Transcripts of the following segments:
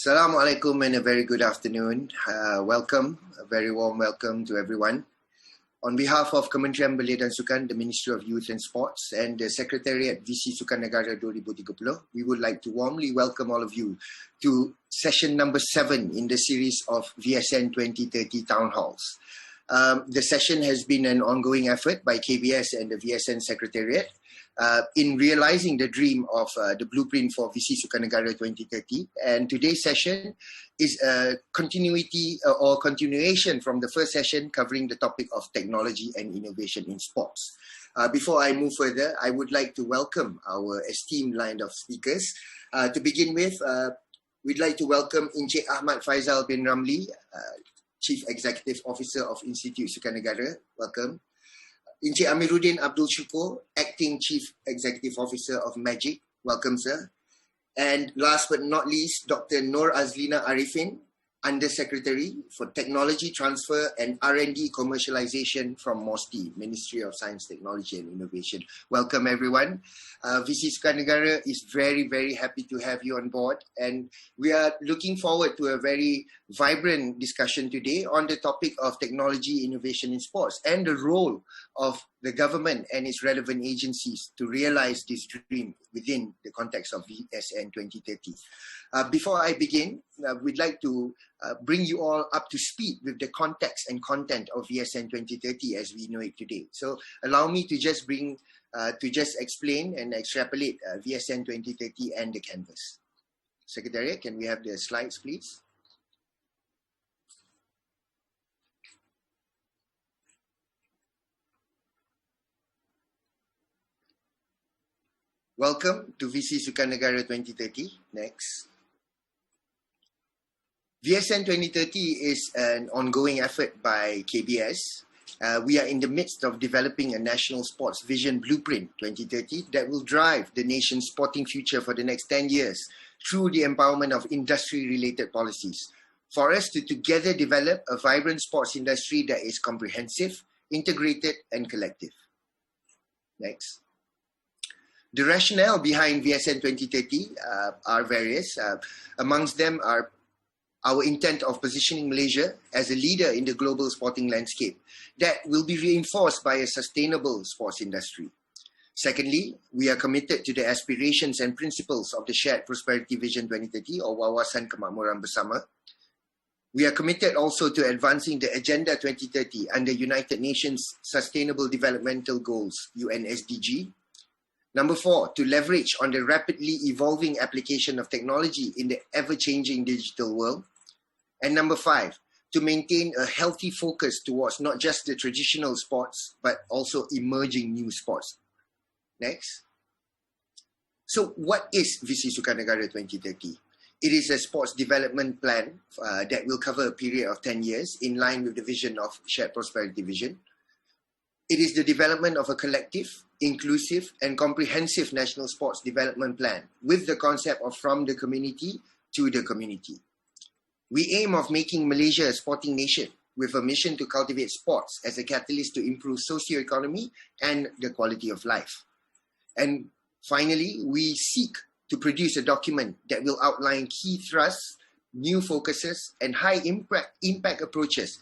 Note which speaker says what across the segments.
Speaker 1: Assalamu alaikum and a very good afternoon. Welcome, a very warm welcome to everyone. On behalf of Kementerian Belia dan Sukan, the Ministry of Youth and Sports and the Secretariat VC Sukan Negara 2030, we would like to warmly welcome all of you to session number 7 in the series of VSN 2030 Town Halls. The session has been an ongoing effort by KBS and the VSN Secretariat in realizing the dream of the blueprint for VC Sukan Negara 2030. And today's session is a continuation from the first session covering the topic of technology and innovation in sports. Before I move further, I would like to welcome our esteemed line of speakers. To begin with, we'd like to welcome Encik Ahmad Faedzal bin Ramli, Chief Executive Officer of Institute Sukan Negara. Welcome. Encik Amiruddin Abdul Shukor, Acting Chief Executive Officer of Magic. Welcome, sir. And last but not least, Dr. Azlina Ariffin, Under Secretary for Technology Transfer and R&D Commercialization from MOSTI, Ministry of Science, Technology and Innovation. Welcome, everyone. VC Sukan Negara is very, very happy to have you on board. And we are looking forward to a very vibrant discussion today on the topic of technology, innovation in sports and the role of the government and its relevant agencies to realize this dream within the context of VSN 2030. Before I begin, we'd like to bring you all up to speed with the context and content of VSN 2030 as we know it today. So allow me to just explain and extrapolate VSN 2030 and the canvas. Secretariat, can we have the slides, please? Welcome to VC Sukan Negara 2030. Next. VSN 2030 is an ongoing effort by KBS. We are in the midst of developing a national sports vision blueprint 2030 that will drive the nation's sporting future for the next 10 years through the empowerment of industry-related policies for us to together develop a vibrant sports industry that is comprehensive, integrated, and collective. Next. The rationale behind VSN 2030 are various. Amongst them are our intent of positioning Malaysia as a leader in the global sporting landscape that will be reinforced by a sustainable sports industry. Secondly, we are committed to the aspirations and principles of the Shared Prosperity Vision 2030 or Wawasan Kemakmuran Bersama. We are committed also to advancing the Agenda 2030 under United Nations Sustainable Developmental Goals, UN SDG. Number 4, to leverage on the rapidly evolving application of technology in the ever-changing digital world. And number 5, to maintain a healthy focus towards not just the traditional sports, but also emerging new sports. Next. So what is VC Sukan Negara 2030? It is a sports development plan that will cover a period of 10 years in line with the vision of Shared Prosperity Vision. It is the development of a collective, inclusive and comprehensive national sports development plan with the concept of from the community to the community. We aim of making Malaysia a sporting nation with a mission to cultivate sports as a catalyst to improve socio-economy and the quality of life. And finally, we seek to produce a document that will outline key thrusts, new focuses and high impact approaches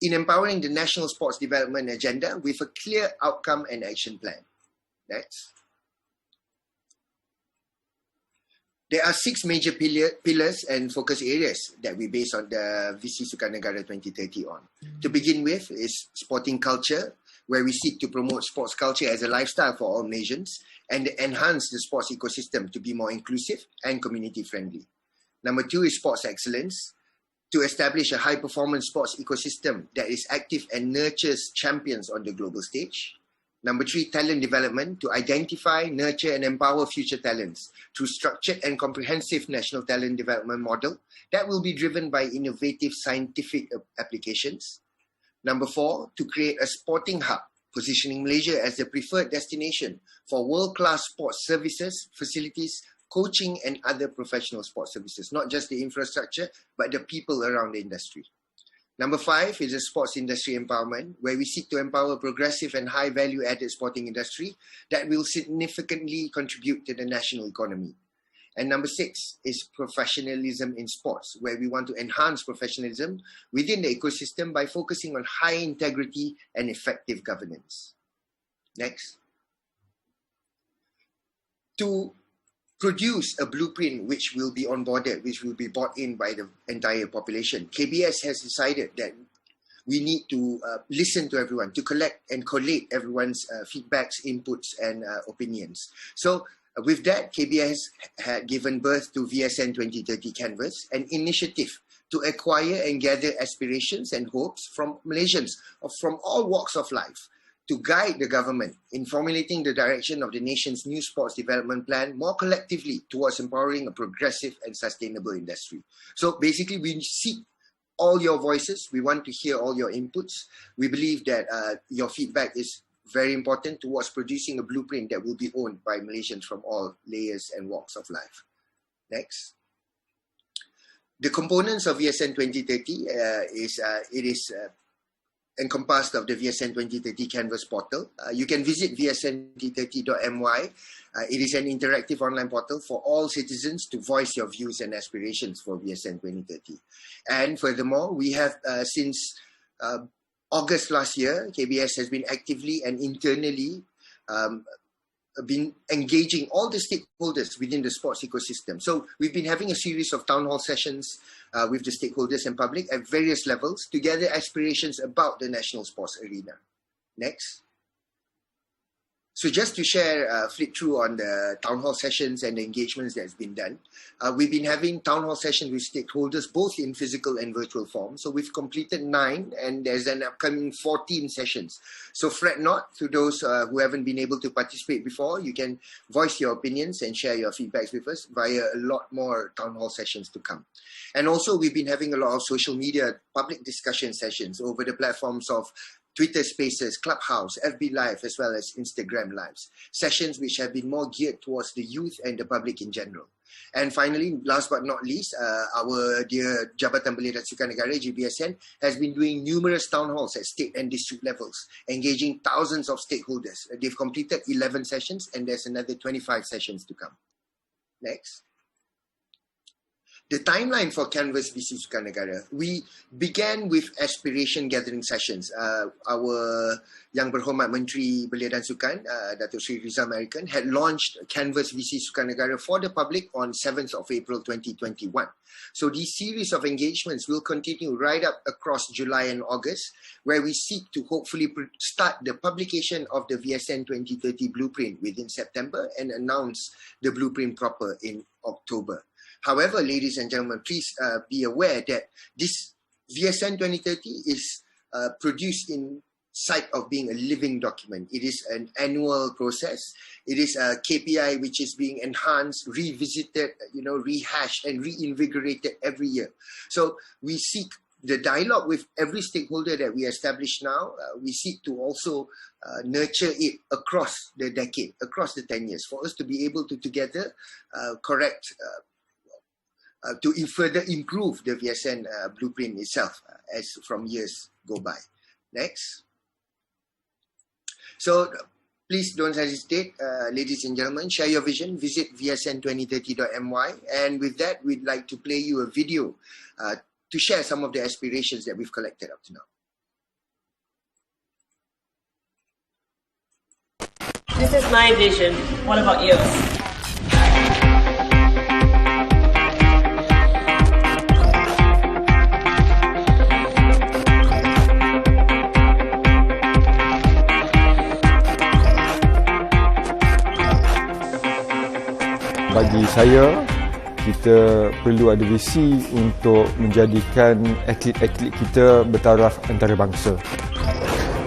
Speaker 1: in empowering the national sports development agenda with a clear outcome and action plan. Next. There are 6 major pillars and focus areas that we base on the VC Sukan Negara 2030 on. To begin with is sporting culture, where we seek to promote sports culture as a lifestyle for all Malaysians and enhance the sports ecosystem to be more inclusive and community friendly. Number 2 is sports excellence, to establish a high-performance sports ecosystem that is active and nurtures champions on the global stage. Number 3, talent development, to identify, nurture and empower future talents through structured and comprehensive national talent development model that will be driven by innovative scientific applications. Number 4, to create a sporting hub, positioning Malaysia as the preferred destination for world-class sports services, facilities, coaching and other professional sports services, not just the infrastructure, but the people around the industry. Number 5 is the sports industry empowerment, where we seek to empower progressive and high value added sporting industry that will significantly contribute to the national economy. And number 6 is professionalism in sports, where we want to enhance professionalism within the ecosystem by focusing on high integrity and effective governance. Next. To produce a blueprint which will be onboarded, which will be bought in by the entire population, KBS has decided that we need to listen to everyone, to collect and collate everyone's feedbacks, inputs, and opinions. So with that, KBS had given birth to VSN2030 Canvas, an initiative to acquire and gather aspirations and hopes from Malaysians from all walks of life, to guide the government in formulating the direction of the nation's new sports development plan more collectively towards empowering a progressive and sustainable industry. So basically, we seek all your voices. We want to hear all your inputs. We believe that your feedback is very important towards producing a blueprint that will be owned by Malaysians from all layers and walks of life. Next. The components of VSN 2030 is encompassed of the VSN 2030 Canvas portal. You can visit VSN2030.my. It is an interactive online portal for all citizens to voice your views and aspirations for VSN 2030. And furthermore, we have since August last year, KBS has been actively and internally been engaging all the stakeholders within the sports ecosystem. So we've been having a series of town hall sessions with the stakeholders and public at various levels to gather aspirations about the national sports arena. Next. So just to share, flip through on the town hall sessions and the engagements that's been done. We've been having town hall sessions with stakeholders both in physical and virtual form. So we've completed 9 and there's an upcoming 14 sessions. So fret not, to those who haven't been able to participate before, you can voice your opinions and share your feedbacks with us via a lot more town hall sessions to come. And also we've been having a lot of social media public discussion sessions over the platforms of Twitter Spaces, Clubhouse, FB Live, as well as Instagram Lives. Sessions which have been more geared towards the youth and the public in general. And finally, last but not least, our dear Jabatan Belia Sukan Negara, JBSN, has been doing numerous town halls at state and district levels, engaging thousands of stakeholders. They've completed 11 sessions and there's another 25 sessions to come. Next. The timeline for Canvas VC Sukan Negara, we began with aspiration gathering sessions. Our Yang Berhormat Menteri Belia dan Sukan, Datuk Sri Rizal American, had launched Canvas VC Sukan Negara for the public on 7th of April 2021. So this series of engagements will continue right up across July and August, where we seek to hopefully start the publication of the VSN 2030 blueprint within September and announce the blueprint proper in October. However, ladies and gentlemen, please be aware that this VSN 2030 is produced in sight of being a living document. It is an annual process. It is a KPI which is being enhanced, revisited, rehashed and reinvigorated every year. So we seek the dialogue with every stakeholder that we establish now. We seek to also nurture it across the decade, across the 10 years, for us to be able to together correct to further improve the VSN blueprint itself as from years go by. Next. So please don't hesitate, ladies and gentlemen, share your vision, visit VSN2030.my, and with that, we'd like to play you a video to share some of the aspirations that we've collected up to now.
Speaker 2: This is my vision. What about yours?
Speaker 3: Bagi saya, kita perlu ada visi untuk menjadikan atlet-atlet kita bertaraf antarabangsa.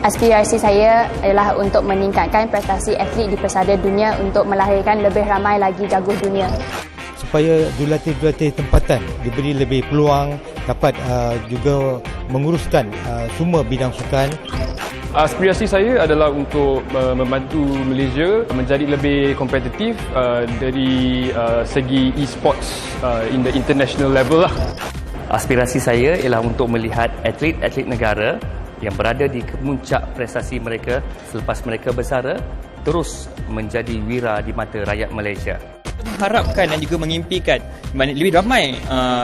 Speaker 4: Aspirasi saya adalah untuk meningkatkan prestasi atlet di pesada dunia untuk melahirkan lebih ramai lagi jago dunia.
Speaker 5: Supaya jurulatih-jurulatih tempatan diberi lebih peluang dapat juga menguruskan semua bidang sukan.
Speaker 6: Aspirasi saya adalah untuk membantu Malaysia menjadi lebih kompetitif dari segi e-sports in the international level lah.
Speaker 7: Aspirasi saya ialah untuk melihat atlet-atlet negara yang berada di kemuncak prestasi mereka selepas mereka bersara terus menjadi wira di mata rakyat Malaysia.
Speaker 8: Mengharapkan dan juga mengimpikan lebih ramai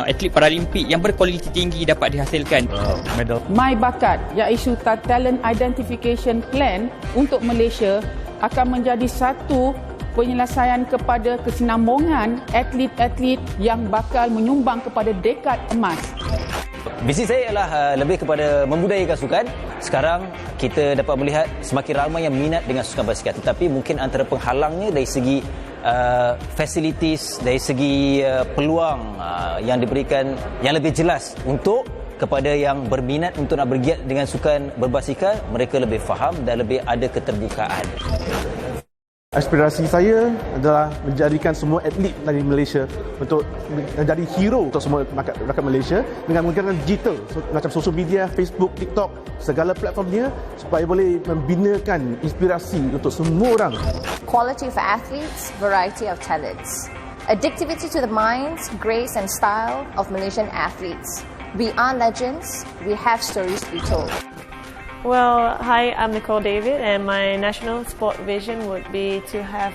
Speaker 8: atlet Paralimpik yang berkualiti tinggi dapat dihasilkan.
Speaker 9: Medal. My bakat iaitu Talent Identification Plan untuk Malaysia akan menjadi satu penyelesaian kepada kesinambungan atlet-atlet yang bakal menyumbang kepada dekad emas.
Speaker 10: Visi saya ialah lebih kepada membudayakan sukan. Sekarang kita dapat melihat semakin ramai yang minat dengan sukan basikal, tetapi mungkin antara penghalangnya dari segi facilities, dari segi peluang yang diberikan yang lebih jelas untuk kepada yang berminat untuk nak bergiat dengan sukan berbasikal, mereka lebih faham dan lebih ada keterbukaan.
Speaker 11: Aspirasi saya adalah menjadikan semua atlet dari Malaysia untuk menjadi hero untuk semua rakyat Malaysia dengan menggunakan digital, macam social media, Facebook, TikTok, segala platformnya supaya boleh membinakan inspirasi untuk semua orang.
Speaker 12: Quality for athletes, variety of talents. Addictivity to the minds, grace and style of Malaysian athletes. We are legends, we have stories to be told.
Speaker 13: Well, hi, I'm Nicole David, and my national sport vision would be to have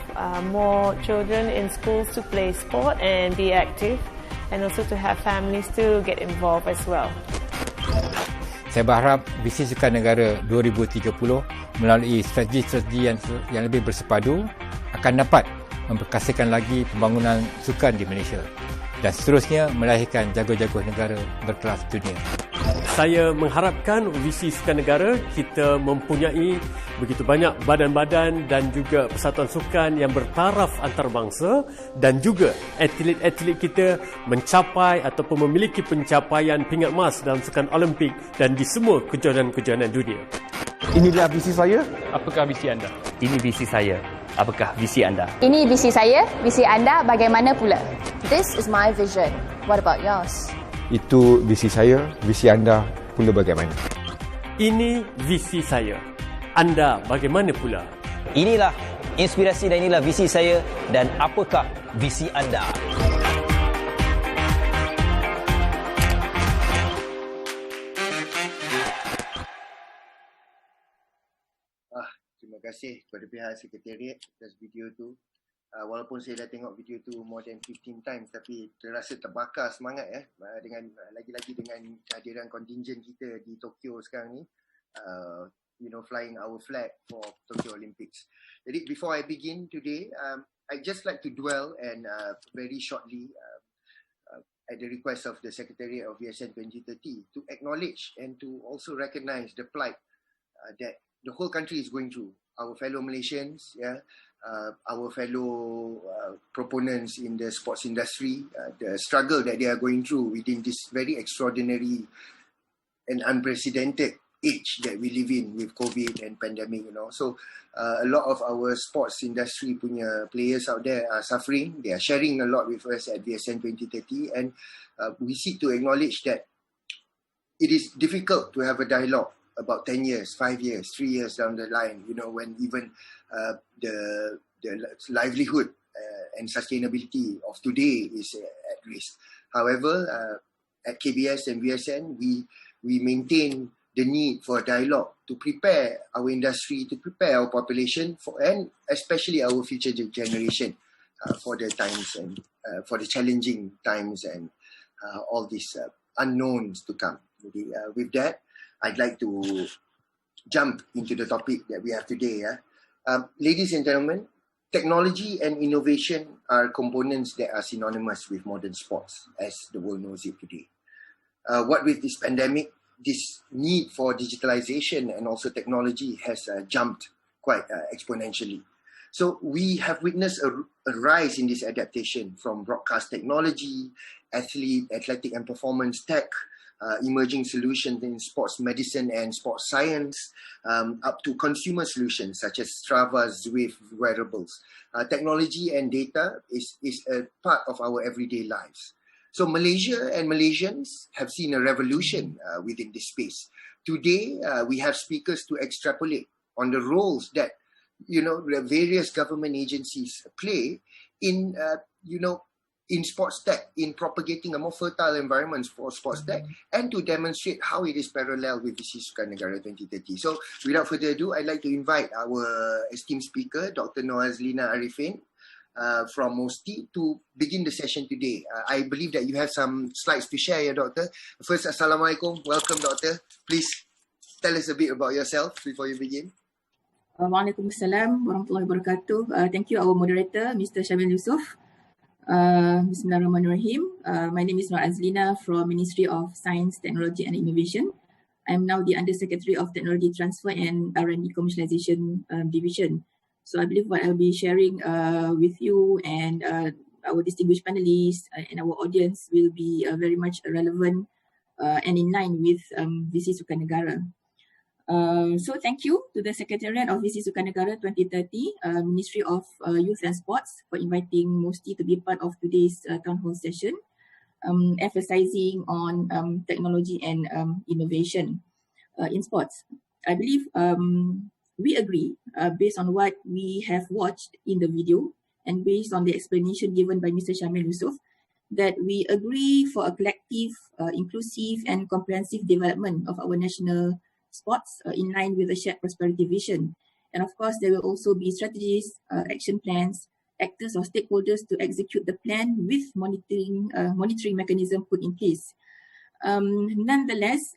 Speaker 13: more children in schools to play sport and be active, and also to have families to get involved as well.
Speaker 5: Saya berharap visi Sukan Negara 2030 melalui strategi-strategi yang lebih bersepadu akan dapat memperkasakan lagi pembangunan sukan di Malaysia dan seterusnya melahirkan jago-jago negara berkelas dunia.
Speaker 14: Saya mengharapkan visi Sukan Negara kita mempunyai begitu banyak badan-badan dan juga persatuan sukan yang bertaraf antarabangsa dan juga atlet-atlet kita mencapai ataupun memiliki pencapaian pingat emas dalam sukan Olimpik dan di semua kejohanan-kejohanan dunia.
Speaker 11: Inilah visi saya.
Speaker 6: Apakah visi anda?
Speaker 7: Ini visi saya. Apakah visi anda?
Speaker 4: Ini visi saya, visi anda bagaimana pula?
Speaker 12: This is my vision. What about yours?
Speaker 3: Itu visi saya, visi anda pula bagaimana?
Speaker 14: Ini visi saya. Anda bagaimana pula?
Speaker 10: Inilah inspirasi dan inilah visi saya, dan apakah visi anda?
Speaker 1: Terima kasih kepada pihak sekretariat atas video tu. Walaupun saya dah tengok video tu more than 15 times, tapi terasa terbakar semangat dengan lagi-lagi dengan kehadiran kontinjen kita di Tokyo sekarang ni, flying our flag for Tokyo Olympics. Jadi before I begin today, I just like to dwell and very shortly at the request of the Secretariat of VSN2030 to acknowledge and to also recognize the plight that the whole country is going through. Our fellow Malaysians, our fellow proponents in the sports industry, the struggle that they are going through within this very extraordinary and unprecedented age that we live in with COVID and pandemic, So a lot of our sports industry punya players out there are suffering. They are sharing a lot with us at VSN 2030, and we seek to acknowledge that it is difficult to have a dialogue about 10 years, 5 years, 3 years down the line, when even the livelihood and sustainability of today is at risk. However, at KBS and VSN, we maintain the need for dialogue to prepare our industry, to prepare our population, and especially our future generation for the times and for the challenging times and all these unknowns to come. With that, I'd like to jump into the topic that we have today. Ladies and gentlemen, technology and innovation are components that are synonymous with modern sports, as the world knows it today. What with this pandemic, this need for digitalization and also technology has jumped quite exponentially. So we have witnessed a rise in this adaptation from broadcast technology, athletic and performance tech, emerging solutions in sports medicine and sports science, up to consumer solutions such as Strava, Zwift, wearables. Technology and data is a part of our everyday lives. So Malaysia and Malaysians have seen a revolution within this space. Today, we have speakers to extrapolate on the roles that, the various government agencies play in, in sports tech, in propagating a more fertile environment for sports tech, and to demonstrate how it is parallel with Visi Sukan Negara 2030. So, without further ado, I'd like to invite our esteemed speaker, Dr. Azlina Ariffin, from MOSTI to begin the session today. I believe that you have some slides to share, Doctor. First, Assalamualaikum. Welcome, Doctor. Please tell us a bit about yourself before you begin.
Speaker 15: Waalaikumsalam warahmatullahi wabarakatuh. Thank you, our moderator, Mr. Syamil Yusof. Bismillahirrahmanirrahim. My name is Azlina from Ministry of Science, Technology and Innovation. I'm now the Undersecretary of Technology Transfer and R&D Commercialisation Division. So I believe what I'll be sharing with you and our distinguished panelists and our audience will be very much relevant and in line with Visi Sukanegara. So thank you to the Secretariat of Visi Sukanegara 2030, Ministry of Youth and Sports for inviting MOSTI to be part of today's town hall session, emphasizing on technology and innovation in sports. I believe we agree based on what we have watched in the video and based on the explanation given by Mr. Syamil Yusof, that we agree for a collective, inclusive and comprehensive development of our national sports in line with the shared prosperity vision. And of course, there will also be strategies, action plans, actors or stakeholders to execute the plan with monitoring mechanism put in place. Nonetheless,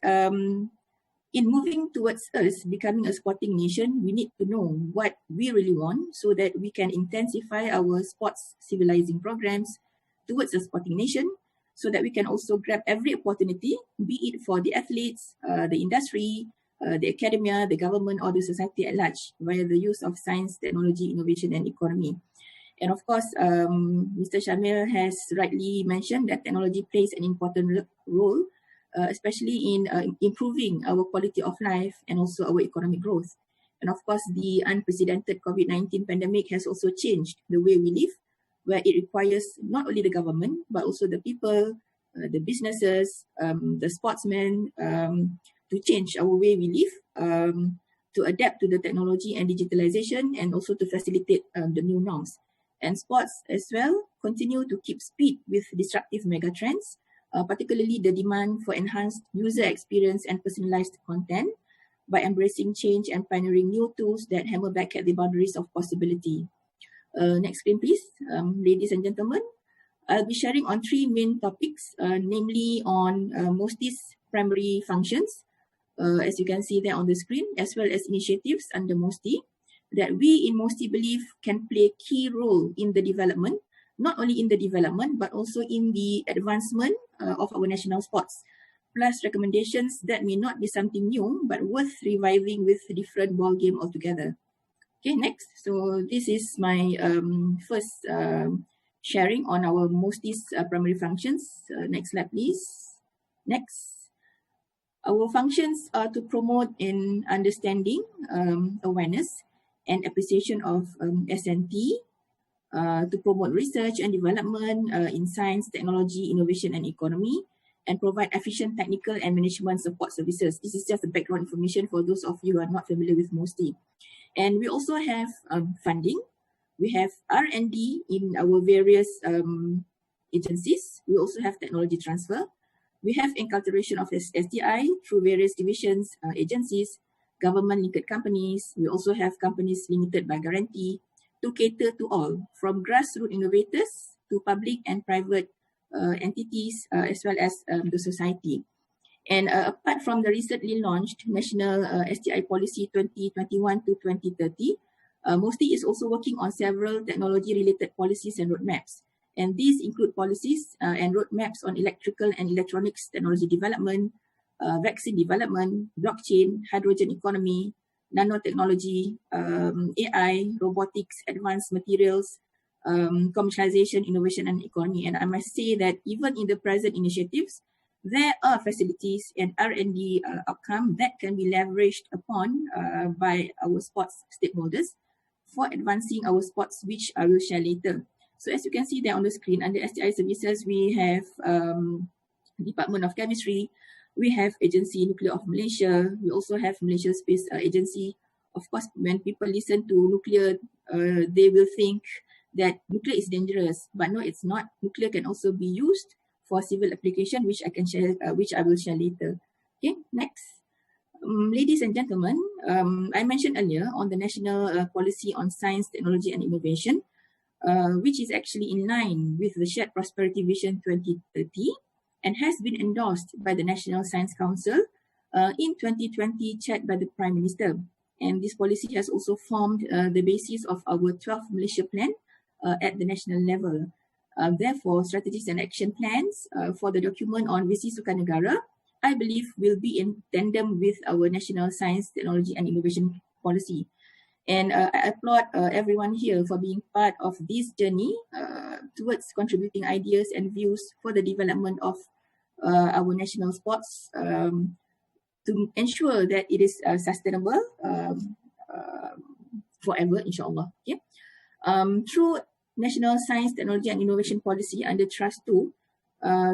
Speaker 15: in moving towards us becoming a sporting nation, we need to know what we really want so that we can intensify our sports civilizing programs towards a sporting nation, so that we can also grab every opportunity, be it for the athletes, the industry, the academia, the government, or the society at large via the use of science, technology, innovation, and economy. And of course, Mr. Syamil has rightly mentioned that technology plays an important role, especially in improving our quality of life and also our economic growth. And of course, the unprecedented COVID-19 pandemic has also changed the way we live, where it requires not only the government, but also the people, the businesses, the sportsmen, to change our way we live, to adapt to the technology and digitalization, and also to facilitate the new norms. And sports as well continue to keep speed with disruptive megatrends, particularly the demand for enhanced user experience and personalized content by embracing change and pioneering new tools that hammer back at the boundaries of possibility. Next screen, please. Ladies and gentlemen, I'll be sharing on three main topics, namely on MOSTI's primary functions, as you can see there on the screen, as well as initiatives under MOSTI that we in MOSTI believe can play a key role in the development, not only in the development, but also in the advancement of our national sports, plus recommendations that may not be something new, but worth reviving with a different ball game altogether. Okay, next. So this is my first sharing on our MOSTI's primary functions. Next slide, please. Next. Our functions are to promote in understanding, awareness, and appreciation of SNT, to promote research and development in science, technology, innovation, and economy, and provide efficient technical and management support services. This is just the background information for those of you who are not familiar with MOSTI. And we also have funding. We have R&D in our various agencies. We also have technology transfer. We have enculturation of SDI through various divisions, agencies, government-linked companies. We also have companies limited by guarantee to cater to all, from grassroots innovators to public and private entities, as well as the society. And apart from the recently launched National SDI Policy 2021 to 2030, MOSTI is also working on several technology-related policies and roadmaps. And these include policies and roadmaps on electrical and electronics technology development, vaccine development, blockchain, hydrogen economy, nanotechnology, AI, robotics, advanced materials, commercialization, innovation, and economy. And I must say that even in the present initiatives, there are facilities and R&D outcome that can be leveraged upon by our sports stakeholders for advancing our sports, which I will share later. So as you can see there on the screen, under SDI services, we have Department of Chemistry, we have Agency Nuclear of Malaysia, we also have Malaysia Space Agency. Of course, when people listen to nuclear, they will think that nuclear is dangerous, but no, it's not. Nuclear can also be used for civil application, which I can share, which I will share later. Okay, next. Ladies and gentlemen, I mentioned earlier on the National Policy on Science, Technology and Innovation. which is actually in line with the Shared Prosperity Vision 2030 and has been endorsed by the National Science Council in 2020, chaired by the Prime Minister. And this policy has also formed the basis of our 12th Malaysia Plan at the national level. Therefore, strategies and action plans for the document on visi Sukarnegara, I believe, will be in tandem with our National Science, Technology and Innovation Policy. And I applaud everyone here for being part of this journey towards contributing ideas and views for the development of our national sports to ensure that it is sustainable forever, inshallah. Okay? Through National Science, Technology and Innovation Policy under Trust 2,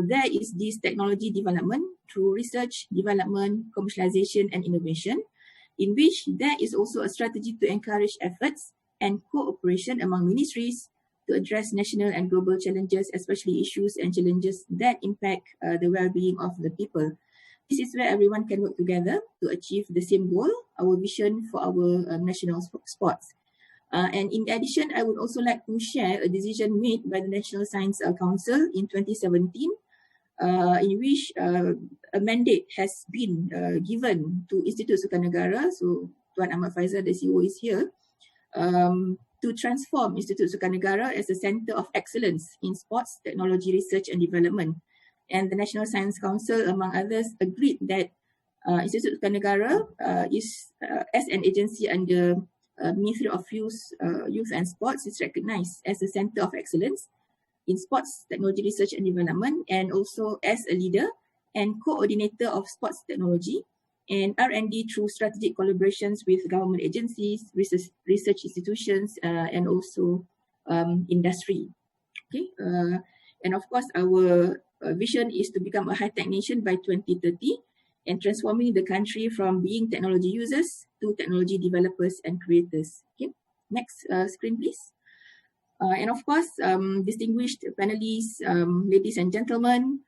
Speaker 15: there is this technology development through research, development, commercialization and innovation, in which there is also a strategy to encourage efforts and cooperation among ministries to address national and global challenges, especially issues and challenges that impact the well-being of the people. This is where everyone can work together to achieve the same goal, our vision for our national sports. And in addition, I would also like to share a decision made by the National Science Council in 2017, in which a mandate has been given to Institute Sukarnegara, so Tuan Ahmad Faedzal, the CEO, is here, to transform Institute Sukarnegara as a center of excellence in sports, technology, research and development. And the National Science Council, among others, agreed that Institute Sukarnegara is, as an agency under Ministry of Youth and Sports, is recognized as a center of excellence in sports, technology, research and development, and also as a leader and coordinator of sports technology and R&D through strategic collaborations with government agencies, research institutions, and also industry. Okay, and of course, our vision is to become a high-tech nation by 2030 and transforming the country from being technology users to technology developers and creators. Okay, next screen, please. And of course, distinguished panelists, ladies and gentlemen,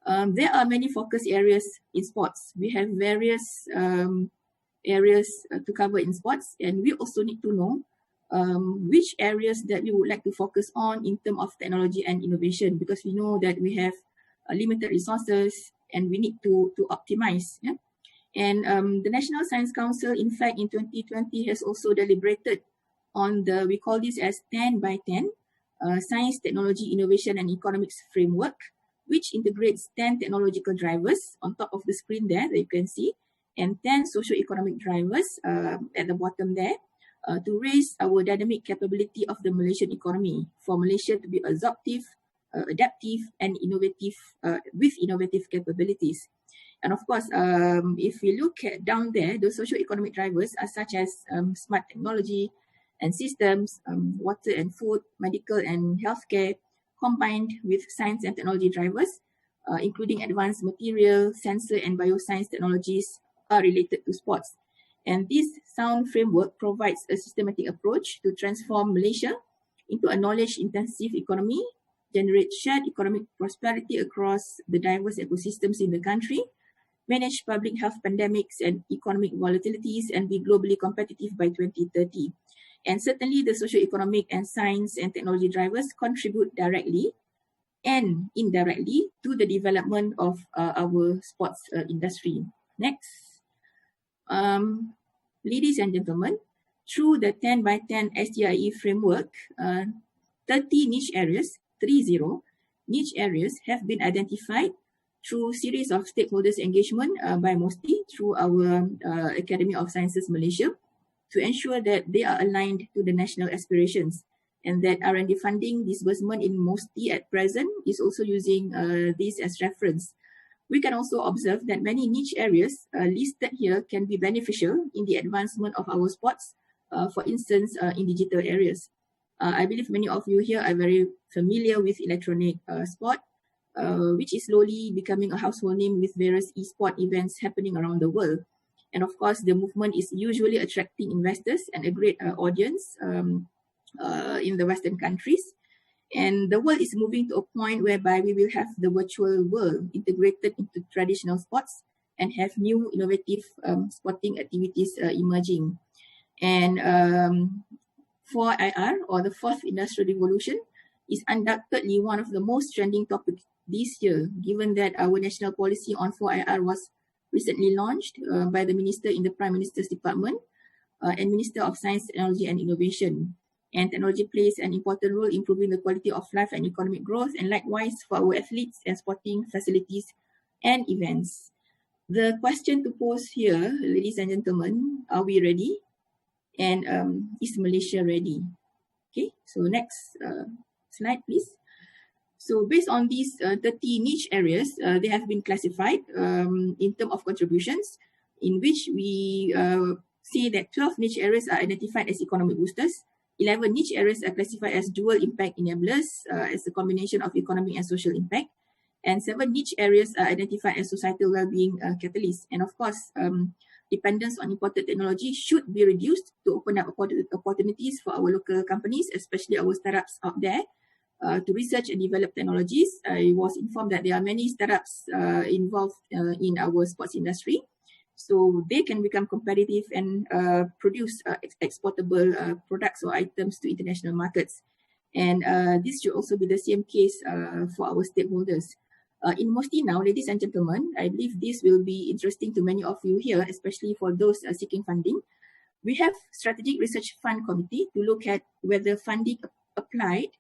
Speaker 15: there are many focus areas in sports. We have various areas to cover in sports, and we also need to know which areas that we would like to focus on in terms of technology and innovation, because we know that we have limited resources and we need to optimize. Yeah? And the National Science Council, in fact, in 2020 has also deliberated on the, we call this as 10 by 10, Science, Technology, Innovation and Economics Framework, which integrates 10 technological drivers on top of the screen there that you can see, and 10 socio-economic drivers at the bottom there to raise our dynamic capability of the Malaysian economy for Malaysia to be adaptive and innovative with innovative capabilities. And of course, if we look at down there, the socio-economic drivers are such as smart technology and systems, water and food, medical and healthcare, combined with science and technology drivers, including advanced material, sensor and bioscience technologies are related to sports. And this sound framework provides a systematic approach to transform Malaysia into a knowledge-intensive economy, generate shared economic prosperity across the diverse ecosystems in the country, manage public health pandemics and economic volatilities, and be globally competitive by 2030. And certainly the socio-economic and science and technology drivers contribute directly and indirectly to the development of our sports industry. Next. Ladies and gentlemen, through the 10 by 10 STIE framework, 30 niche areas, 30 niche areas have been identified through series of stakeholders engagement by MOSTI through our Academy of Sciences Malaysia to ensure that they are aligned to the national aspirations, and that R&D funding disbursement in MOSTI at present is also using this as reference. We can also observe that many niche areas listed here can be beneficial in the advancement of our sports, for instance, in digital areas. I believe many of you here are very familiar with electronic sport, which is slowly becoming a household name with various e-sport events happening around the world. And of course, the movement is usually attracting investors and a great audience in the Western countries. And the world is moving to a point whereby we will have the virtual world integrated into traditional sports and have new innovative sporting activities emerging. And 4IR, or the Fourth Industrial Revolution, is undoubtedly one of the most trending topics this year, given that our national policy on 4IR was recently launched by the Minister in the Prime Minister's Department and Minister of Science, Technology and Innovation. And technology plays an important role in improving the quality of life and economic growth, and likewise for our athletes and sporting facilities and events. The question to pose here, ladies and gentlemen, are we ready? And is Malaysia ready? Okay, so next slide, please. So based on these 30 niche areas, they have been classified in terms of contributions, in which we say that 12 niche areas are identified as economic boosters, 11 niche areas are classified as dual impact enablers as a combination of economic and social impact, and 7 niche areas are identified as societal well-being catalysts. And of course, dependence on imported technology should be reduced to open up opportunities for our local companies, especially our startups out there, to research and develop technologies. I was informed that there are many startups involved in our sports industry, so they can become competitive and produce exportable products or items to international markets. And this should also be the same case for our stakeholders. In MOSTI now, ladies and gentlemen, I believe this will be interesting to many of you here, especially for those seeking funding. We have Strategic Research Fund Committee to look at whether funding applied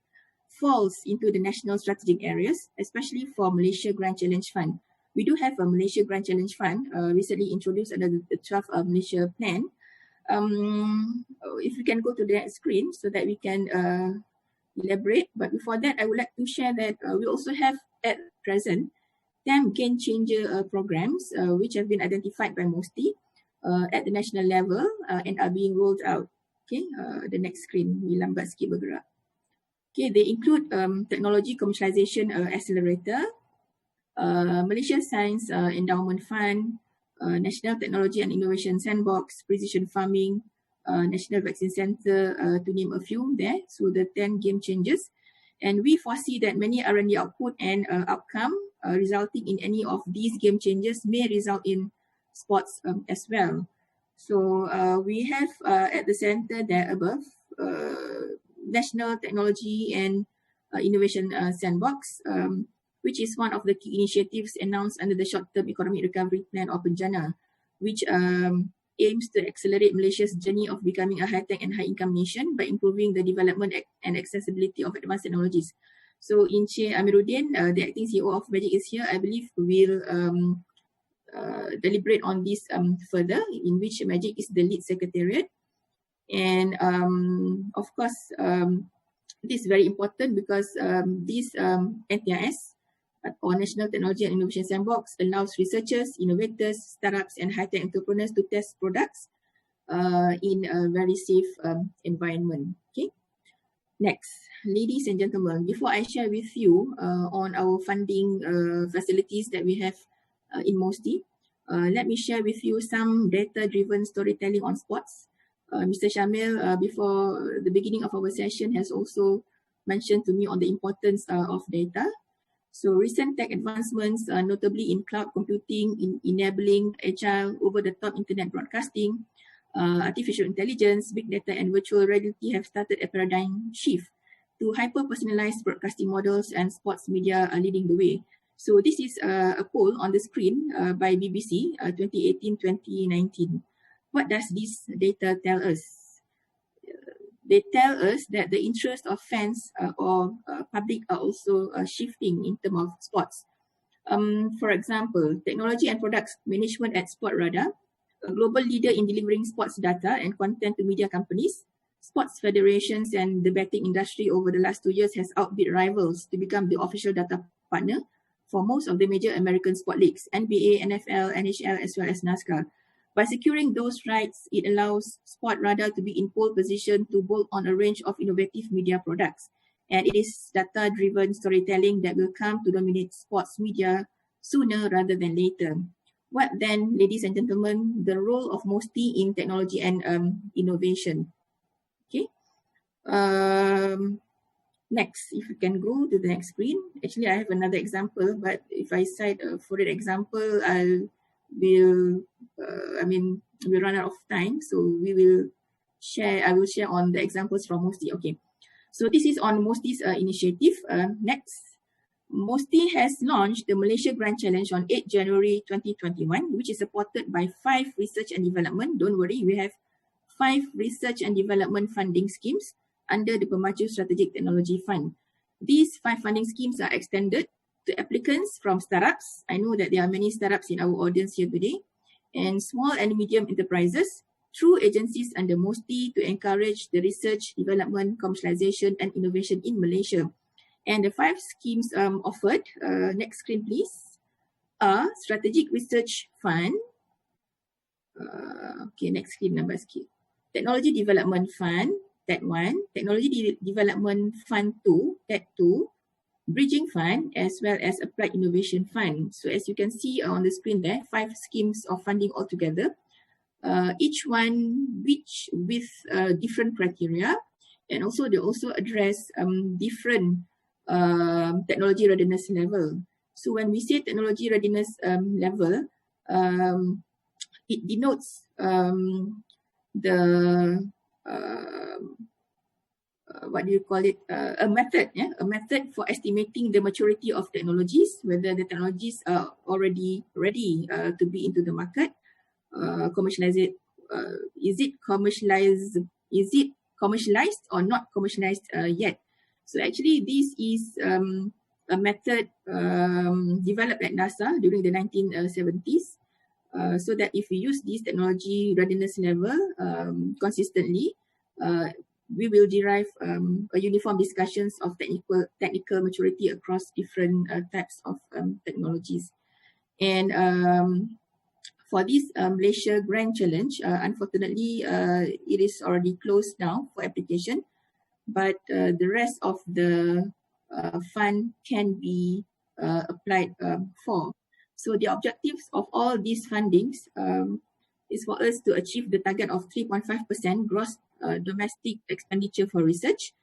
Speaker 15: falls into the national strategic areas, especially for Malaysia Grand Challenge Fund. We do have a Malaysia Grand Challenge Fund recently introduced under the 12th Malaysia Plan. If we can go to the next screen so that we can elaborate. But before that, I would like to share that we also have at present 10 game changer programs which have been identified by MOSTI at the national level and are being rolled out. Okay, the next screen, we lambat sikit bergerak. Okay, they include Technology Commercialisation Accelerator, Malaysia Science Endowment Fund, National Technology and Innovation Sandbox, Precision Farming, National Vaccine Centre, to name a few there. So the 10 game changers. And we foresee that many R&D output and outcome resulting in any of these game changers may result in sports as well. So we have at the center there above, National Technology and Innovation Sandbox, which is one of the key initiatives announced under the Short-Term Economic Recovery Plan or PENJANA, which aims to accelerate Malaysia's journey of becoming a high-tech and high-income nation by improving the development and accessibility of advanced technologies. So Encik Amiruddin, the acting CEO of Magic, is here. I believe we'll deliberate on this further, in which Magic is the lead secretariat. And of course, this is very important because this NTIS, or National Technology and Innovation Sandbox, allows researchers, innovators, startups and high-tech entrepreneurs to test products in a very safe environment. Okay. Next, ladies and gentlemen, before I share with you on our funding facilities that we have in MOSTI, let me share with you some data-driven storytelling on sports. Mr. Shamil, before the beginning of our session, has also mentioned to me on the importance of data. So recent tech advancements, notably in cloud computing, in enabling agile over-the-top internet broadcasting, artificial intelligence, big data and virtual reality have started a paradigm shift to hyper-personalized broadcasting models, and sports media are leading the way. So this is a poll on the screen by BBC 2018-2019. What does this data tell us? They tell us that the interest of fans or public are also shifting in terms of sports. For example, technology and products management at Sportradar, a global leader in delivering sports data and content to media companies, sports federations and the betting industry over the last 2 years has outbid rivals to become the official data partner for most of the major American sport leagues, NBA, NFL, NHL, as well as NASCAR. By securing those rights, it allows Sportradar to be in pole position to bolt on a range of innovative media products. And it is data-driven storytelling that will come to dominate sports media sooner rather than later. What then, ladies and gentlemen, the role of MOSTI in technology and innovation? Okay. Next, if you can go to the next screen. Actually, I have another example, but if I cite for an example, we'll run out of time, so we will will share on the examples from MOSTI. Okay, so this is on MOSTI's initiative. Next, MOSTI has launched the Malaysia Grand Challenge on 8 January 2021, which is supported by 5 research and development. Don't worry, we have 5 research and development funding schemes under the Pemacu Strategic Technology Fund. These 5 funding schemes are extended to applicants from startups. I know that there are many startups in our audience here today, and small and medium enterprises through agencies under MOSTI to encourage the research, development, commercialization and innovation in Malaysia. And the 5 schemes offered, next screen please, are Strategic Research Fund, okay, next screen, number screen. Technology Development Fund, that one. Technology Development Fund 2, that 2. Bridging Fund, as well as Applied Innovation Fund. So as you can see on the screen there, 5 schemes of funding altogether. Each one with different criteria, and also they also address different technology readiness level. So when we say technology readiness level, it denotes what do you call it? A method, yeah, a method for estimating the maturity of technologies, whether the technologies are already ready to be into the market. Is it commercialized or not commercialized yet? So actually, this is a method developed at NASA during the 1970s, so that if we use this technology readiness level consistently, we will derive a uniform discussions of technical maturity across different types of technologies. And for this Malaysia Grand Challenge, unfortunately, it is already closed now for application, but the rest of the fund can be applied for. So the objectives of all these fundings is for us to achieve the target of 3.5% gross domestic expenditure for research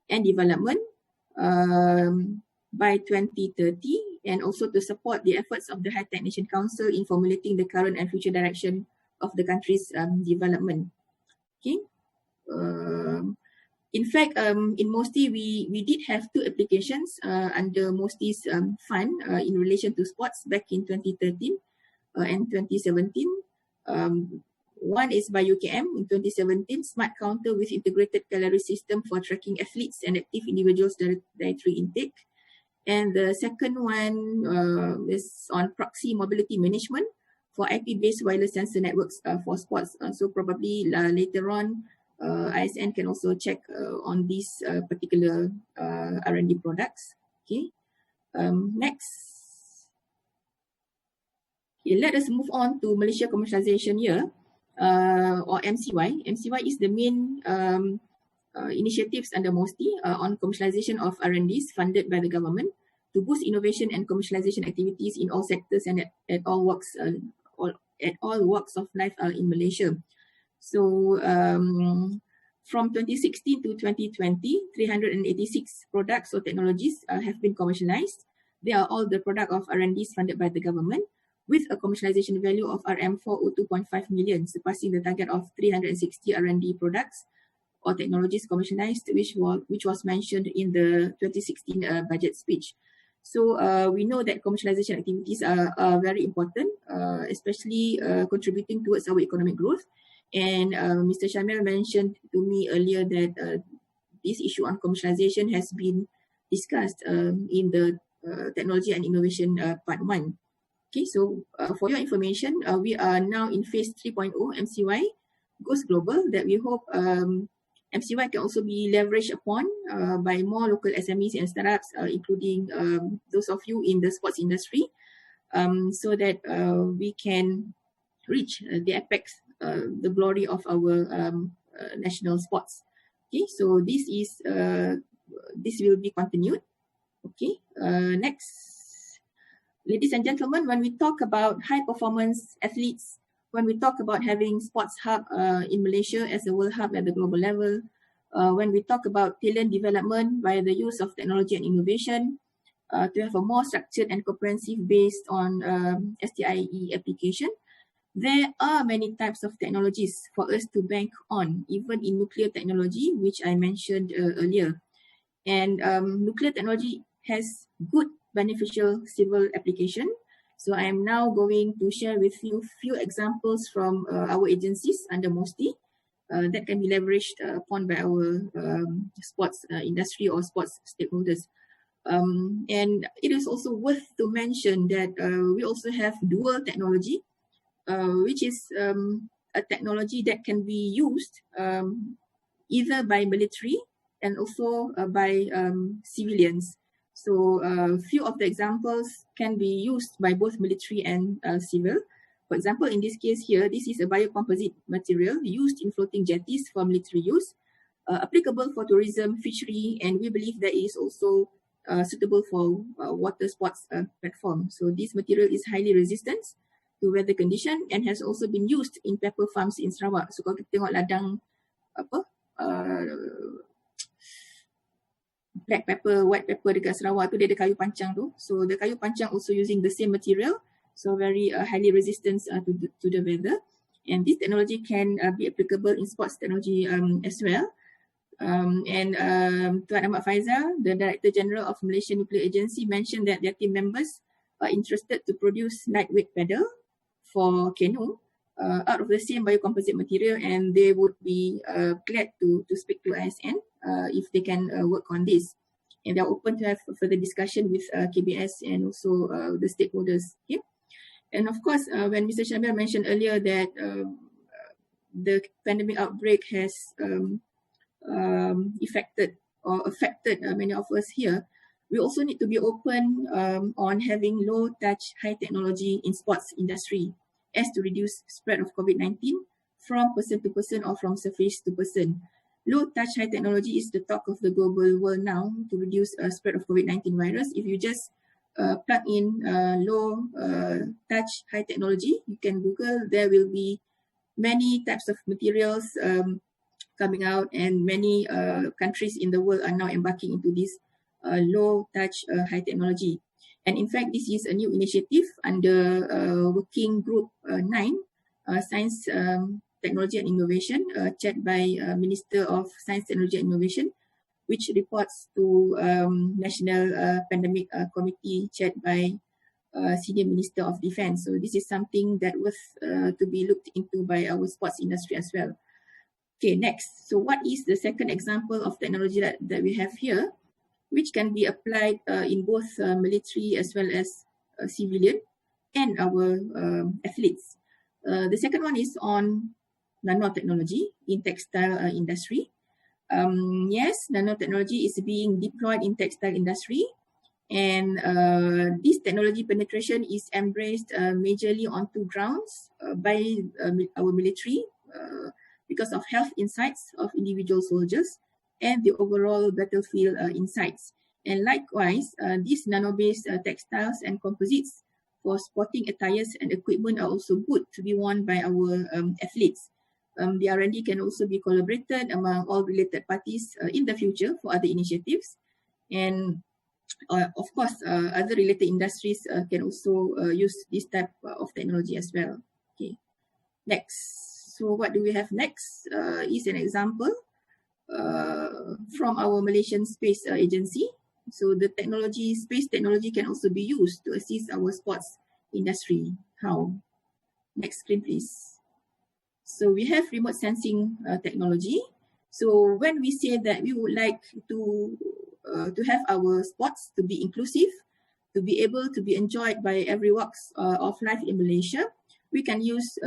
Speaker 15: and development by 2030, and also to support the efforts of the High Tech Nation Council in formulating the current and future direction of the country's development. Okay. In fact, in MOSTI, we did have 2 applications under MOSTI's fund in relation to sports back in 2013 and 2017. One is by UKM in 2017, Smart Counter with Integrated Calorie System for Tracking Athletes and Active Individuals' Dietary Intake. And the second one is on Proxy Mobility Management for IP-based wireless sensor networks for sports. So probably later on, ISN can also check on these particular R&D products. Okay. Next. Okay, let us move on to Malaysia Commercialisation Year, or MCY. MCY is the main initiatives under MOSTI on commercialization of R&Ds funded by the government to boost innovation and commercialization activities in all sectors and at all walks of life in Malaysia. So from 2016 to 2020, 386 products or technologies have been commercialized. They are all the product of R&Ds funded by the government, with a commercialization value of RM402.5 million, surpassing the target of 360 R&D products or technologies commercialized, which was mentioned in the 2016 budget speech. So we know that commercialization activities are very important, especially contributing towards our economic growth. And Mr. Shamil mentioned to me earlier that this issue on commercialization has been discussed in the Technology and Innovation Part 1. Okay, so for your information, we are now in phase 3.0 MCY Goes Global, that we hope MCY can also be leveraged upon by more local SMEs and startups, including those of you in the sports industry, so that we can reach the apex, the glory of our national sports. Okay, so this will be continued. Okay, next. Ladies and gentlemen, when we talk about high performance athletes, when we talk about having sports hub in Malaysia as a world hub at the global level, when we talk about talent development via the use of technology and innovation, to have a more structured and comprehensive based on STIE application, There are many types of technologies for us to bank on, even in nuclear technology, which I mentioned earlier. And nuclear technology has good beneficial civil application. So I am now going to share with you few examples from our agencies under MOSTI that can be leveraged upon by our sports industry or sports stakeholders. And it is also worth to mention that we also have dual technology, which is a technology that can be used either by military and also by civilians. So few of the examples can be used by both military and civil. For example, in this case here, this is a biocomposite material used in floating jetties for military use, applicable for tourism, fishery, and we believe that it is also suitable for water sports platform. So this material is highly resistant to weather condition and has also been used in pepper farms in Sarawak. So kalau kita tengok ladang black pepper, white pepper dekat Sarawak tu, dia ada kayu pancang tu. So the kayu pancang also using the same material, so very highly resistant to the weather. And this technology can be applicable in sports technology as well. Tuan Ahmad Faedzal, the Director General of Malaysia Nuclear Agency, mentioned that their team members are interested to produce lightweight paddle for canoe out of the same biocomposite material, and they would be glad to speak to ISN if they can work on this. And they're open to have further discussion with KBS and also the stakeholders. Okay? And of course, when Mr. Shamil mentioned earlier that the pandemic outbreak has affected many of us here, we also need to be open on having low touch, high technology in sports industry as to reduce spread of COVID-19 from person to person or from surface to person. Low touch, high technology is the talk of the global world now to reduce spread of COVID-19 virus. If you just plug in low touch, high technology, you can Google, there will be many types of materials coming out, and many countries in the world are now embarking into this low touch, high technology. And in fact, this is a new initiative under Working Group 9, Science, Technology and Innovation, chaired by Minister of Science, Technology and Innovation, which reports to National Pandemic Committee chaired by Senior Minister of Defence. So this is something that was to be looked into by our sports industry as well. Okay, next. So what is the second example of technology that we have here, which can be applied in both military as well as civilian and our athletes? The second one is on nanotechnology in textile industry. Yes, nanotechnology is being deployed in textile industry, and this technology penetration is embraced majorly on two grounds by our military because of health insights of individual soldiers and the overall battlefield insights. And likewise, these nano-based textiles and composites for sporting attires and equipment are also good to be worn by our athletes. The R&D can also be collaborated among all related parties in the future for other initiatives. And of course, other related industries can also use this type of technology as well. Okay, next. So what do we have next is an example from our Malaysian Space Agency. So the technology, space technology can also be used to assist our sports industry. How? Next screen, please. So we have remote sensing technology. So when we say that we would like to have our sports to be inclusive, to be able to be enjoyed by every walks of life in Malaysia, we can use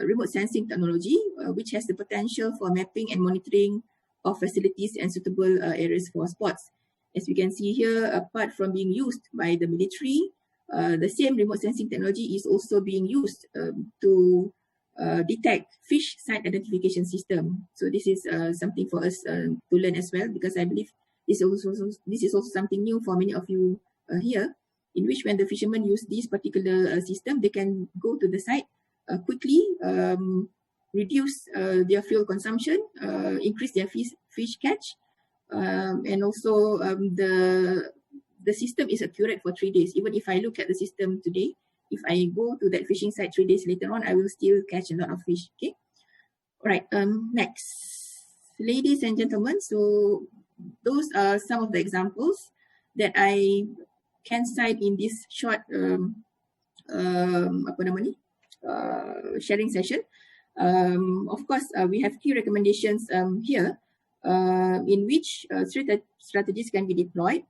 Speaker 15: remote sensing technology, which has the potential for mapping and monitoring of facilities and suitable areas for sports. As we can see here, apart from being used by the military, the same remote sensing technology is also being used to detect fish site identification system. So this is something for us to learn as well, because I believe this is also something new for many of you here, in which when the fishermen use this particular system, they can go to the site quickly, reduce their fuel consumption, increase their fish catch, and also the system is accurate for 3 days. Even if I look at the system today, if I go to that fishing site 3 days later on, I will still catch a lot of fish. Okay. All right. Next, ladies and gentlemen. So those are some of the examples that I can cite in this short sharing session. Of course, we have key recommendations here in which strategies can be deployed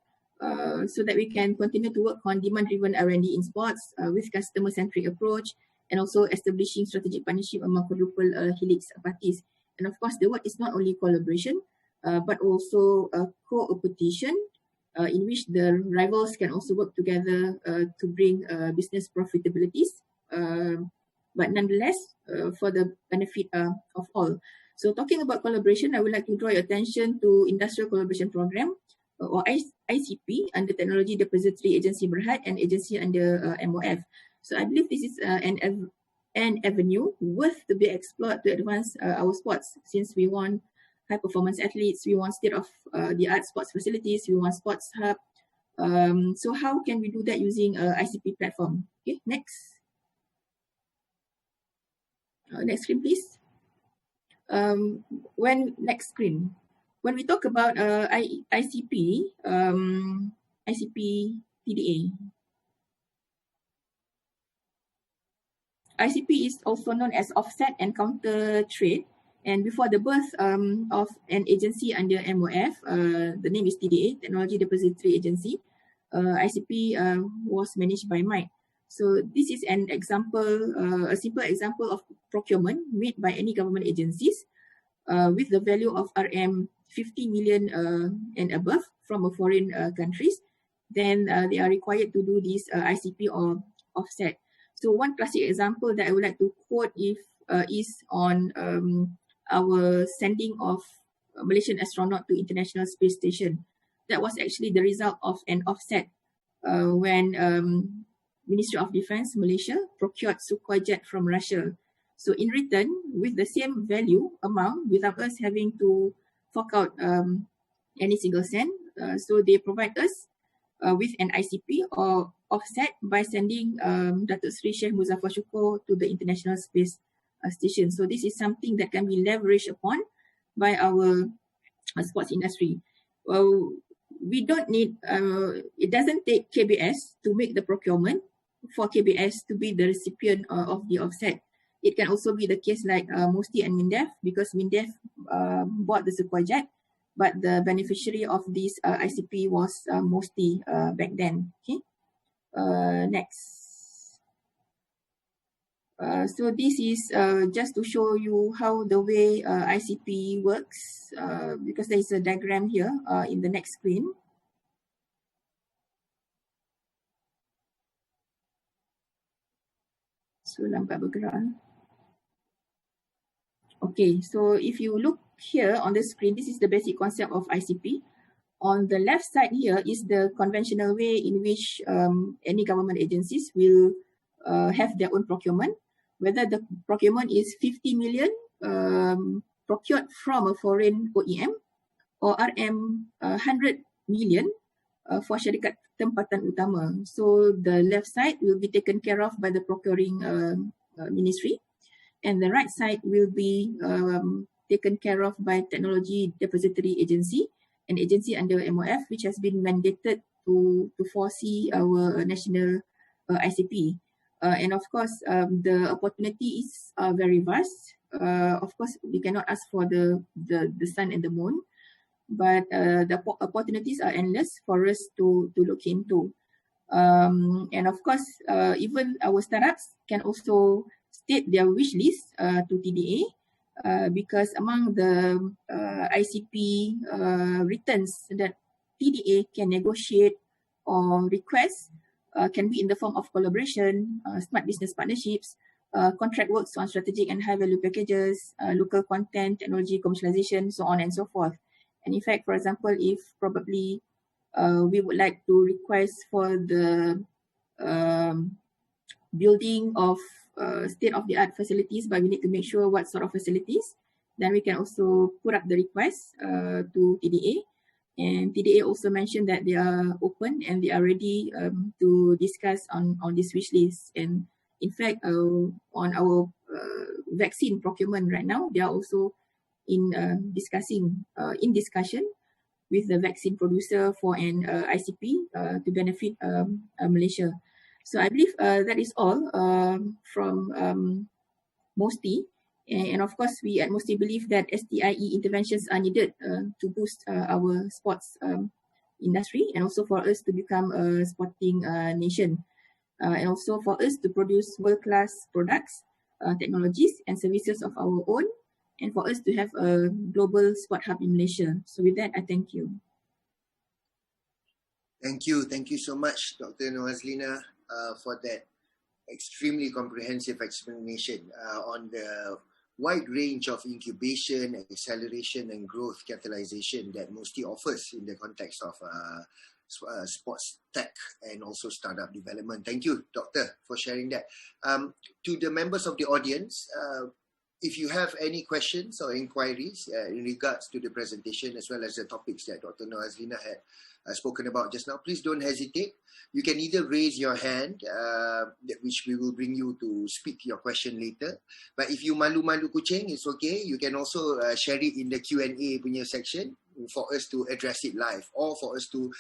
Speaker 15: so that we can continue to work on demand-driven R&D in sports with customer-centric approach, and also establishing strategic partnership among quadruple helix parties. And of course, the word is not only collaboration, but also co-opetition, in which the rivals can also work together to bring business profitabilities, but nonetheless for the benefit of all. So talking about collaboration, I would like to draw your attention to Industrial Collaboration Program, or ICP, under Technology Depository Agency Berhad and agency under MOF. So I believe this is an avenue worth to be explored to advance our sports, since we want high performance athletes, we want state-of-the-art sports facilities, we want sports hub. So how can we do that using ICP platform? Okay, next. Next screen, please. Next screen. When we talk about ICP, ICP TDA. ICP is also known as offset and counter trade. And before the birth of an agency under MOF, the name is TDA, Technology Depository Agency. ICP was managed by MITE. So this is an example, a simple example of procurement made by any government agencies with the value of RM 50 million and above from foreign countries. Then they are required to do this ICP or offset. So one classic example that I would like to quote is on our sending of a Malaysian astronaut to International Space Station. That was actually the result of an offset when Ministry of Defence Malaysia procured Sukhoi jet from Russia. So in return, with the same value amount, without us having to fork out any single cent, so they provide us with an ICP or offset by sending Datuk Sri Sheikh Muzaffar Shukor to the International Space Station. So this is something that can be leveraged upon by our sports industry. We don't need, it doesn't take KBS to make the procurement for KBS to be the recipient of the offset. It can also be the case like MOSTI and MINDEF, because MINDEF bought the Sukhoi jet, but the beneficiary of this ICP was MOSTI back then. Okay. Next. So this is just to show you how the way ICP works, because there is a diagram here in the next screen. So lambat bergerak. Okay, so if you look here on the screen, this is the basic concept of ICP. On the left side here is the conventional way in which any government agencies will have their own procurement. Whether the procurement is 50 million procured from a foreign OEM, or RM 100 million for syarikat tempatan utama. So the left side will be taken care of by the procuring ministry, and the right side will be taken care of by Technology Depository Agency, an agency under MOF, which has been mandated to foresee our national ICP. And of course, the opportunities are very vast. Of course, we cannot ask for the sun and the moon, but the opportunities are endless for us to look into. And of course, even our startups can also state their wish list to TDA, because among the ICP returns that TDA can negotiate or request can be in the form of collaboration, smart business partnerships, contract works on strategic and high value packages, local content, technology commercialization, so on and so forth. And in fact, for example, if probably we would like to request for the building of state-of-the-art facilities, but we need to make sure what sort of facilities, then we can also put up the request to TDA. And TDA also mentioned that they are open and they are ready to discuss on this wish list. And in fact, on our vaccine procurement right now, they are also in discussion with the vaccine producer for an ICP to benefit Malaysia. So I believe that is all from MOSTI. And of course, we at MOSTI believe that STIE interventions are needed to boost our sports industry and also for us to become a sporting nation. And also for us to produce world-class products, technologies and services of our own, and for us to have a global sport hub in Malaysia. So with that, I thank you.
Speaker 1: Thank you. Thank you so much, Dr. Azlina, for that extremely comprehensive explanation on the wide range of incubation, acceleration and growth catalyzation that MOSTI offers in the context of sports tech and also startup development. Thank you, Doctor, for sharing that. To the members of the audience, if you have any questions or inquiries in regards to the presentation as well as the topics that Dr. Azlina had spoken about just now, please don't hesitate. You can either raise your hand, which we will bring you to speak your question later. But if you malu-malu kucing, it's okay. You can also share it in the Q&A punya section for us to address it live or for us to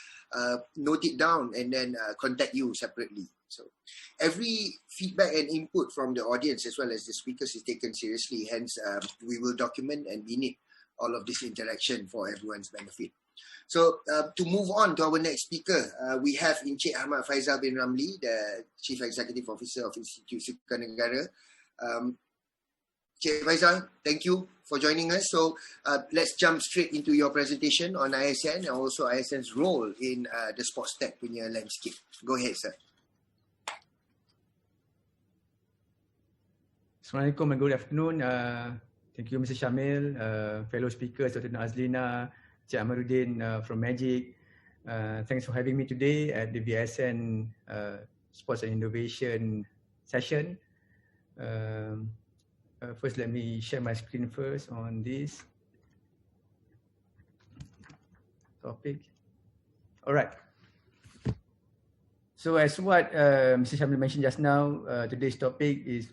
Speaker 1: note it down and then contact you separately. So every feedback and input from the audience as well as the speakers is taken seriously. Hence, we will document and minute all of this interaction for everyone's benefit. So to move on to our next speaker, we have Encik Ahmad Faedzal bin Ramli, the Chief Executive Officer of Institute Sukan Negara. Encik Faedzal, thank you for joining us. So let's jump straight into your presentation on ISN and also ISN's role in the sports tech punya landscape. Go ahead, sir.
Speaker 16: Assalamualaikum and good afternoon. Thank you, Mr. Shamil, fellow speakers, Dr. Azlina, Syed Amiruddin from Magic. Thanks for having me today at the VSN Sports and Innovation session. First, let me share my screen first on this topic. All right. So as what Mr. Shamil mentioned just now, today's topic is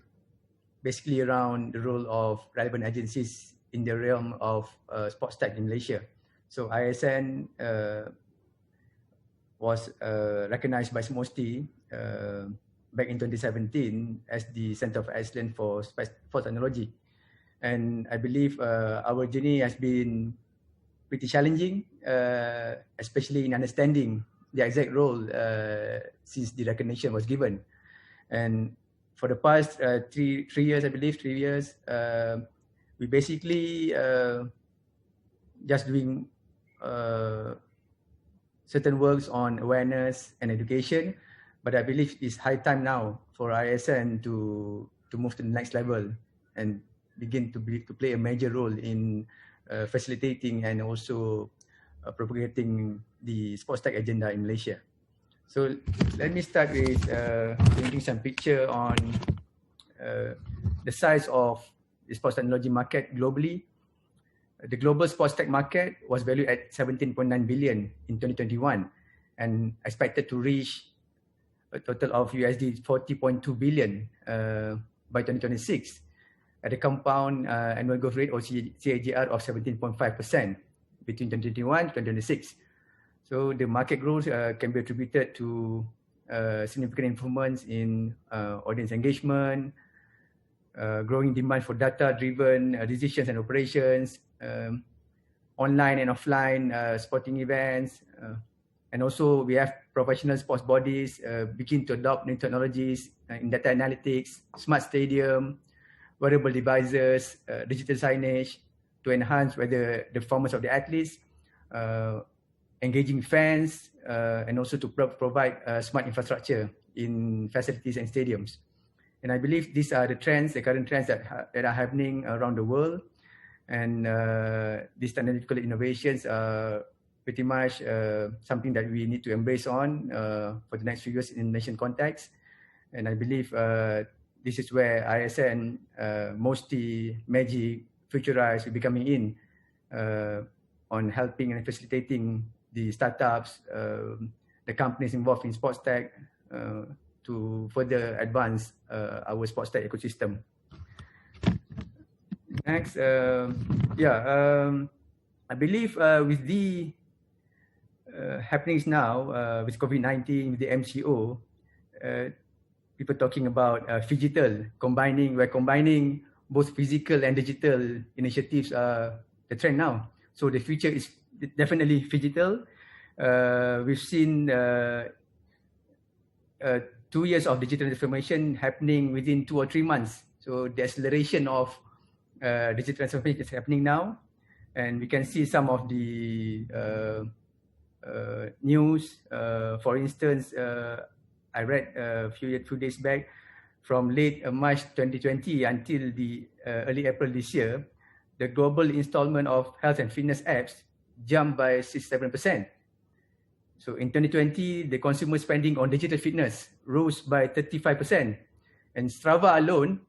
Speaker 16: basically around the role of relevant agencies in the realm of sports tech in Malaysia. So ISN was recognized by MOSTI back in 2017 as the Center of Excellence for Sports Technology. And I believe our journey has been pretty challenging, especially in understanding the exact role since the recognition was given. And for the past 3 years, I believe, 3 years, we basically just doing certain works on awareness and education, but I believe it's high time now for ISN to move to the next level and begin to play a major role in facilitating and also propagating the sports tech agenda in Malaysia. So let me start with painting some picture on the size of the sports technology market globally. The global sports tech market was valued at 17.9 billion in 2021 and expected to reach a total of USD 40.2 billion by 2026 at a compound annual growth rate or CAGR of 17.5% between 2021 to 2026. So the market growth can be attributed to significant improvements in audience engagement, growing demand for data-driven decisions and operations, online and offline sporting events, and also we have professional sports bodies begin to adopt new technologies in data analytics, smart stadium, wearable devices, digital signage to enhance whether the performance of the athletes, engaging fans, and also to provide smart infrastructure in facilities and stadiums. And I believe these are the trends, the current trends that are happening around the world. And these technological innovations are pretty much something that we need to embrace on for the next few years in nation context. And I believe this is where ISN, MOSTI, Magic, Futurize will be coming in on helping and facilitating the startups, the companies involved in sports tech to further advance our sports tech ecosystem. Next, I believe with the happenings now with COVID-19, with the MCO, people talking about phygital, we're combining both physical and digital initiatives are the trend now. So the future is definitely phygital. We've seen 2 years of digital transformation happening within 2 or 3 months. So the acceleration of digital transformation is happening now. And we can see some of the news. For instance, I read a few days back, from late March 2020 until the early April this year, the global installment of health and fitness apps jumped by 6-7%. So in 2020, the consumer spending on digital fitness rose by 35%. And Strava alone,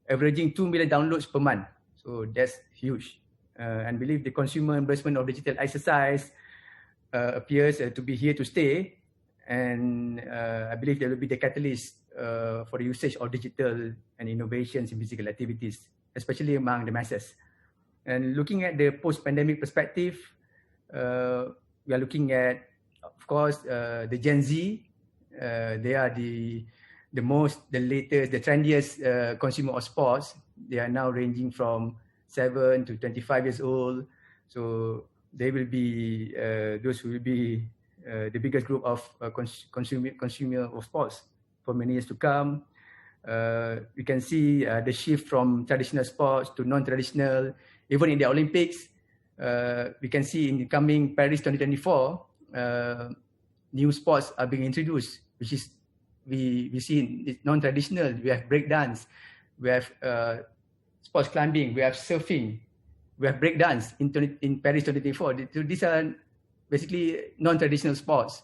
Speaker 16: averaging 2 million downloads per month. So that's huge. And believe the consumer embracement of digital exercise appears to be here to stay. And I believe there will be the catalyst for the usage of digital and innovations in physical activities, especially among the masses. And looking at the post-pandemic perspective, we are looking at, of course, the Gen Z. They are the latest, the trendiest consumer of sports. They are now ranging from 7 to 25 years old. So they will be those who will be the biggest group of consumer of sports for many years to come. We can see the shift from traditional sports to non-traditional. Even in the Olympics, we can see in the coming Paris 2024, new sports are being introduced, which is we see it's non-traditional. We have breakdance, we have sports climbing, we have surfing, we have breakdance in Paris 2024. So these are basically non-traditional sports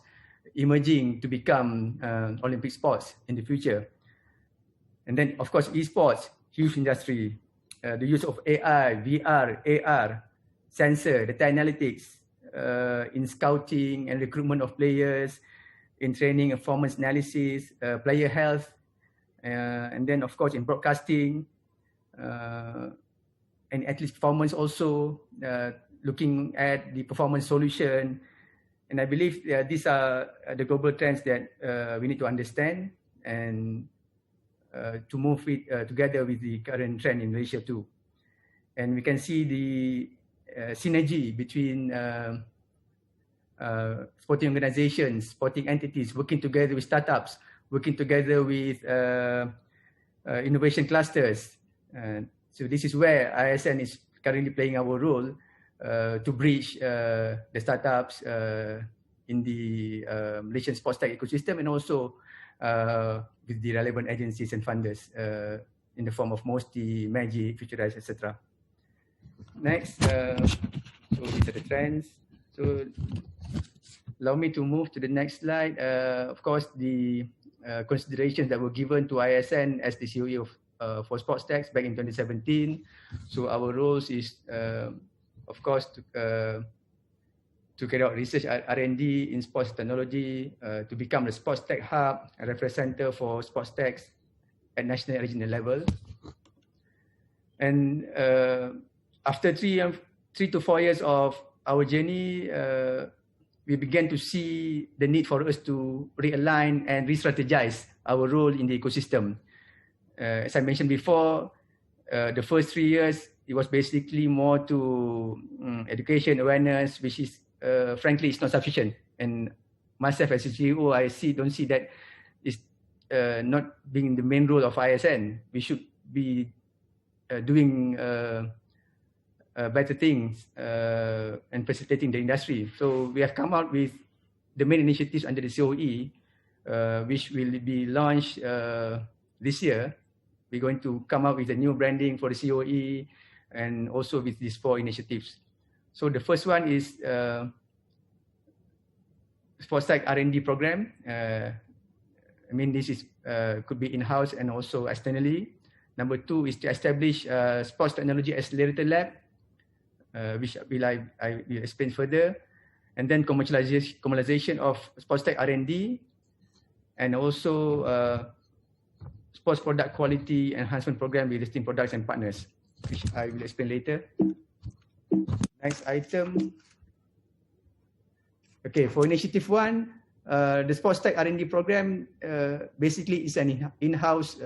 Speaker 16: emerging to become Olympic sports in the future. And then, of course, esports, huge industry. The use of AI, VR, AR, sensor, data analytics in scouting and recruitment of players, in training and performance analysis, player health, and then, of course, in broadcasting and athlete performance also, looking at the performance solution. And I believe these are the global trends that we need to understand and to move it together with the current trend in Malaysia too. And we can see the synergy between sporting organizations, sporting entities, working together with startups, working together with innovation clusters. So this is where ISN is currently playing our role to bridge the startups in the Malaysian sports tech ecosystem, and also with the relevant agencies and funders in the form of MOSTI, Magic, Futurize, etc. Next, so these are the trends. So allow me to move to the next slide. Of course, the considerations that were given to ISN as the COE for sports tech back in 2017. So our roles is, of course, to carry out research R&D in sports technology, to become the sports tech hub, a reference center for sports tech at national and regional level. And after 3 to 4 years of our journey, we began to see the need for us to realign and re-strategize our role in the ecosystem. As I mentioned before, the first 3 years, it was basically more to education, awareness, which is, frankly, it's not sufficient. And myself as a CEO, don't see that it's not being the main role of ISN. We should be doing better things and facilitating the industry. So we have come out with the main initiatives under the COE, which will be launched this year. We're going to come up with a new branding for the COE and also with these 4 initiatives. So the first one is sports tech R&D program. I mean, this is could be in-house and also externally. Number 2 is to establish a sports technology accelerator lab, which I will explain further. And then commercialization of sports tech R&D, and also sports product quality enhancement program with listing products and partners, which I will explain later. Next item. Okay, for initiative 1, the sports tech R&D program basically is an in-house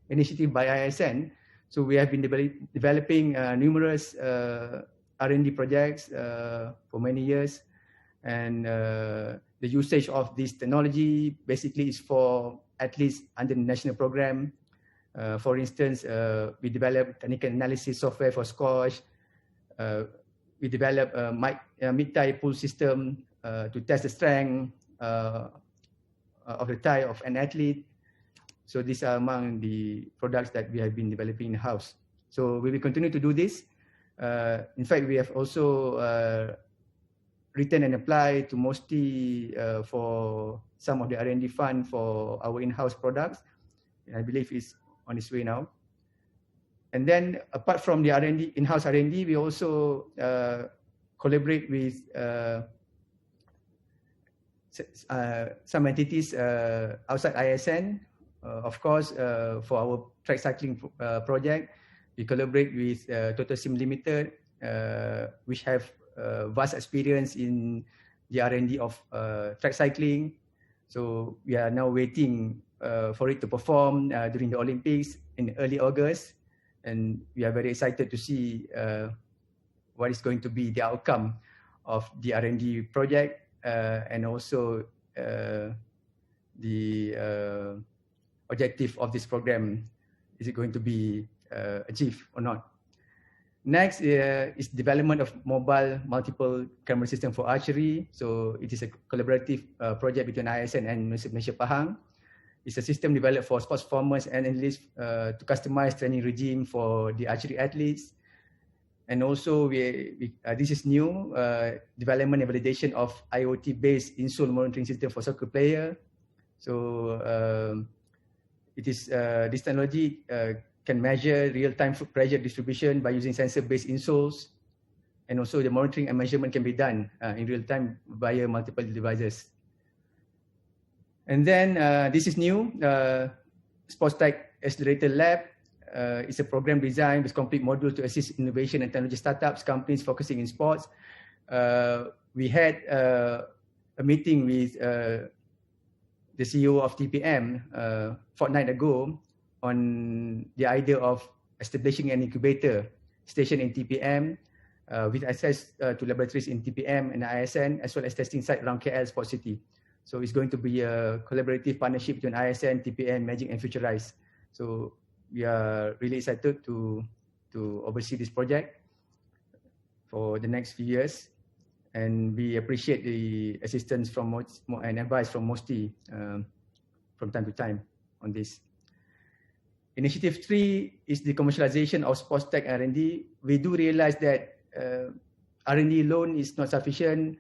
Speaker 16: initiative by ISN. So we have been developing numerous R&D projects for many years, and the usage of this technology basically is for athletes under the national program. For instance, we developed technical analysis software for squash. We developed a mid-thigh pull system to test the strength of the thigh of an athlete. So these are among the products that we have been developing in-house. So we will continue to do this. In fact, we have also written and applied to MOSTI for some of the R&D fund for our in-house products. And I believe it's on its way now. And then apart from the R&D, in-house R&D, we also collaborate with some entities outside ISN. Of course, for our track cycling project, we collaborate with Total Sim Limited, which have vast experience in the R&D of track cycling. So we are now waiting for it to perform during the Olympics in early August. And we are very excited to see what is going to be the outcome of the R&D project, and also the objective of this program. Is it going to be achieved or not? Next is development of mobile multiple camera system for archery. So it is a collaborative project between ISN and Malaysia Pahang. It's a system developed for sports performers and analysts to customize training regime for the archery athletes. And also, this is new, development and validation of IoT-based in-sole monitoring system for soccer player. So it is this technology can measure real-time foot pressure distribution by using sensor-based insoles, and also the monitoring and measurement can be done in real time via multiple devices. And then this is new, Sports Tech Accelerator Lab. It's a program designed with complete modules to assist innovation and technology startups, companies focusing in sports. We had a meeting with the CEO of TPM a fortnight ago on the idea of establishing an incubator station in TPM with access to laboratories in TPM and ISN, as well as testing site around KL Sports City. So it's going to be a collaborative partnership between ISN, TPM, Magic, and Futurize. So we are really excited to oversee this project for the next few years, and we appreciate the assistance from and advice from MOSTI from time to time on this. Initiative 3 is the commercialization of sports tech R&D. We do realize that R&D alone is not sufficient.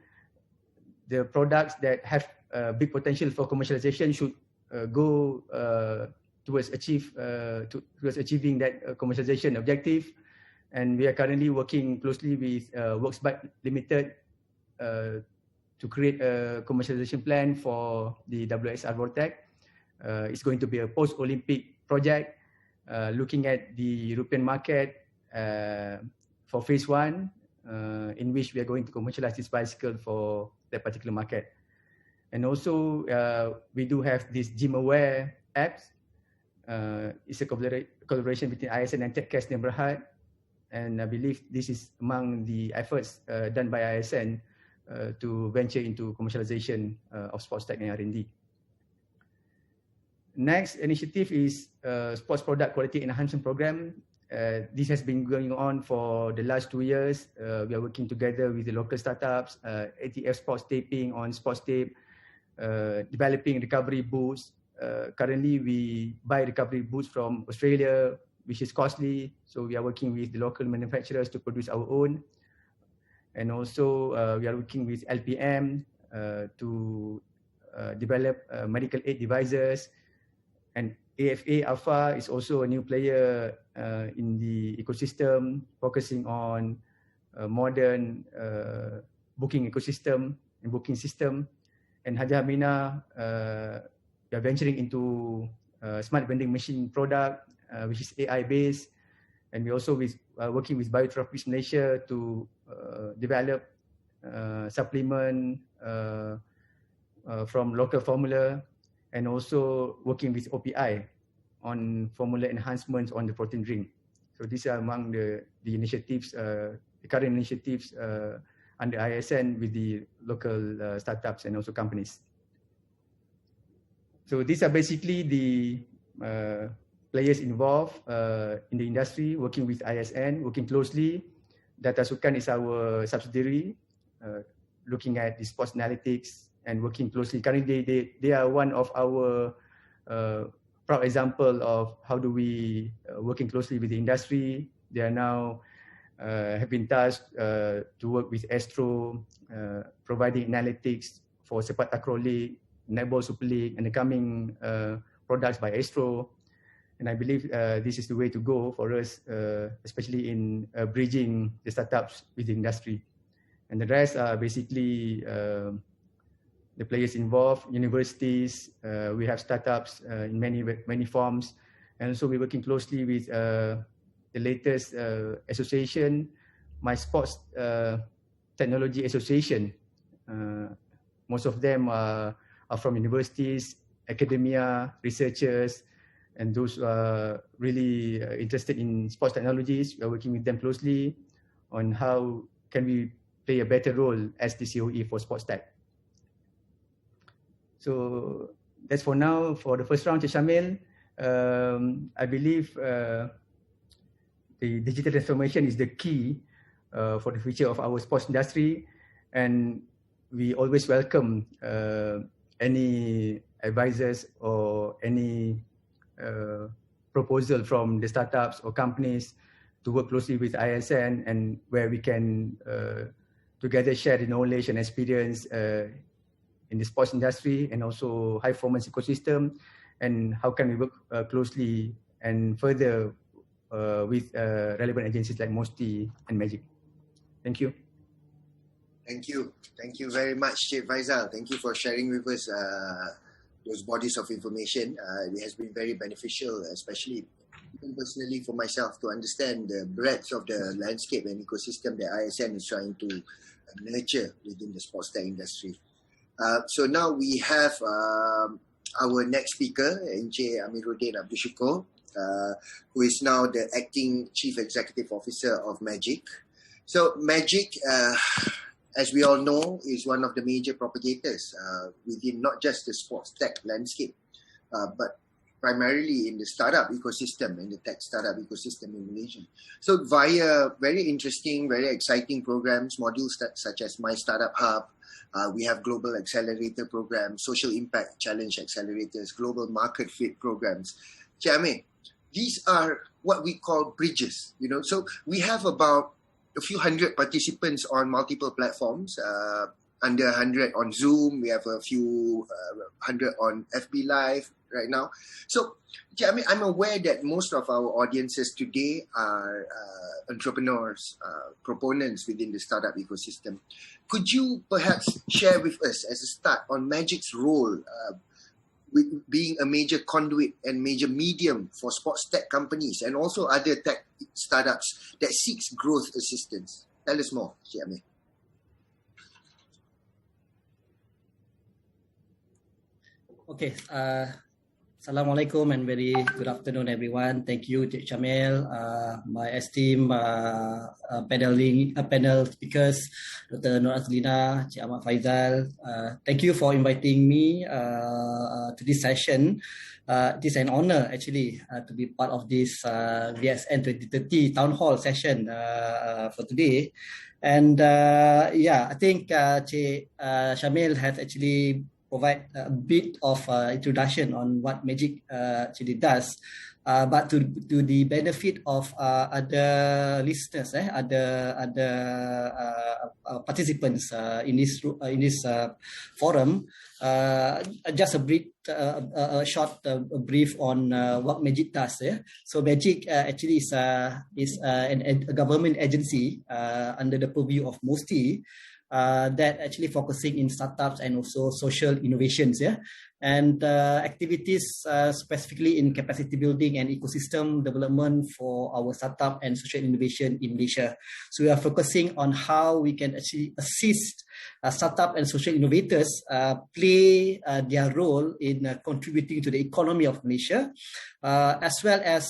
Speaker 16: The products that have big potential for commercialization should go towards achieving that commercialization objective. And we are currently working closely with Worksbyte Limited to create a commercialization plan for the WXR Vortec. It's going to be a post-Olympic project looking at the European market for phase 1, in which we are going to commercialize this bicycle for that particular market. And also, we do have this gym-aware apps. It's a collaboration between ISN and TechCast Neighborhood. And I believe this is among the efforts done by ISN to venture into commercialization of sports tech and R&D. Next initiative is Sports Product Quality Enhancement Program. This has been going on for the last 2 years. We are working together with the local startups, ATF Sports Taping on sports tape, developing recovery boots. Currently, we buy recovery boots from Australia, which is costly. So we are working with the local manufacturers to produce our own. And also, we are working with LPM to develop medical aid devices. And AFA Alpha is also a new player in the ecosystem, focusing on modern booking ecosystem and booking system. And Hajah Amina, we are venturing into smart vending machine product, which is AI based. And we also working with Biotropics Malaysia to develop supplement from local formula, and also working with OPI on formula enhancements on the protein drink. So these are among the initiatives, the current initiatives under ISN with the local startups and also companies. So these are basically the players involved in the industry, working with ISN, working closely. Data Sukan is our subsidiary, looking at the sports analytics and working closely. Currently, they are one of our proud example of how do we working closely with the industry. They are now have been tasked to work with Astro, providing analytics for Sepak Takraw League, Netball Super League, and the coming products by Astro. And I believe this is the way to go for us, especially in bridging the startups with the industry. And the rest are basically the players involved, universities. We have startups in many forms, and also we're working closely with the latest association, My Sports Technology Association. Most of them are from universities, academia, researchers, and those who are really interested in sports technologies. We are working with them closely on how can we play a better role as the COE for sports tech. So that's for now. For the first round, Shamil, I believe the digital transformation is the key for the future of our sports industry, and we always welcome any advisors or any proposal from the startups or companies to work closely with ISN, and where we can together share the knowledge and experience in the sports industry and also high performance ecosystem, and how can we work closely and further with relevant agencies like MOSTI and Magic. Thank you.
Speaker 1: Thank you. Thank you very much, Syed Faedzal. Thank you for sharing with us those bodies of information. It has been very beneficial, especially even personally for myself, to understand the breadth of the landscape and ecosystem that ISN is trying to nurture within the sports tech industry. So now we have our next speaker, Encik Amiruddin Abdul Shukor, who is now the acting Chief Executive Officer of Magic. So Magic, as we all know, is one of the major propagators within not just the sports tech landscape, but primarily in the startup ecosystem, in the tech startup ecosystem in Malaysia. So via very interesting, very exciting programs, modules such as My Startup Hub, we have Global Accelerator programs, Social Impact Challenge Accelerators, Global Market Fit programs. Amir, these are what we call bridges, you know. So we have about a few hundred participants on multiple platforms, under 100 on Zoom. We have a few hundred on FB Live right now. So, I'm aware that most of our audiences today are entrepreneurs, proponents within the startup ecosystem. Could you perhaps share with us as a start on Magic's role with being a major conduit and major medium for sports tech companies and also other tech startups that seeks growth assistance? Tell us more, Amir.
Speaker 17: Okay, Assalamualaikum and very good afternoon, everyone. Thank you, Cik Shamil, my esteemed panel speakers, Dr. Azlina, Cik Ahmad Faedzal. Thank you for inviting me to this session. It is an honor, actually, to be part of this VSN2030 Town Hall session for today. And I think Cik Shamil has actually provide a bit of introduction on what Magic actually does, but to the benefit of other listeners, other participants in this forum, just a short brief on what Magic does. So Magic actually is a government agency under the purview of MOSTI. that actually focusing in startups and also social innovations, and activities specifically in capacity building and ecosystem development for our startup and social innovation in Malaysia. So we are focusing on how we can actually assist startup and social innovators play their role in contributing to the economy of Malaysia, as well as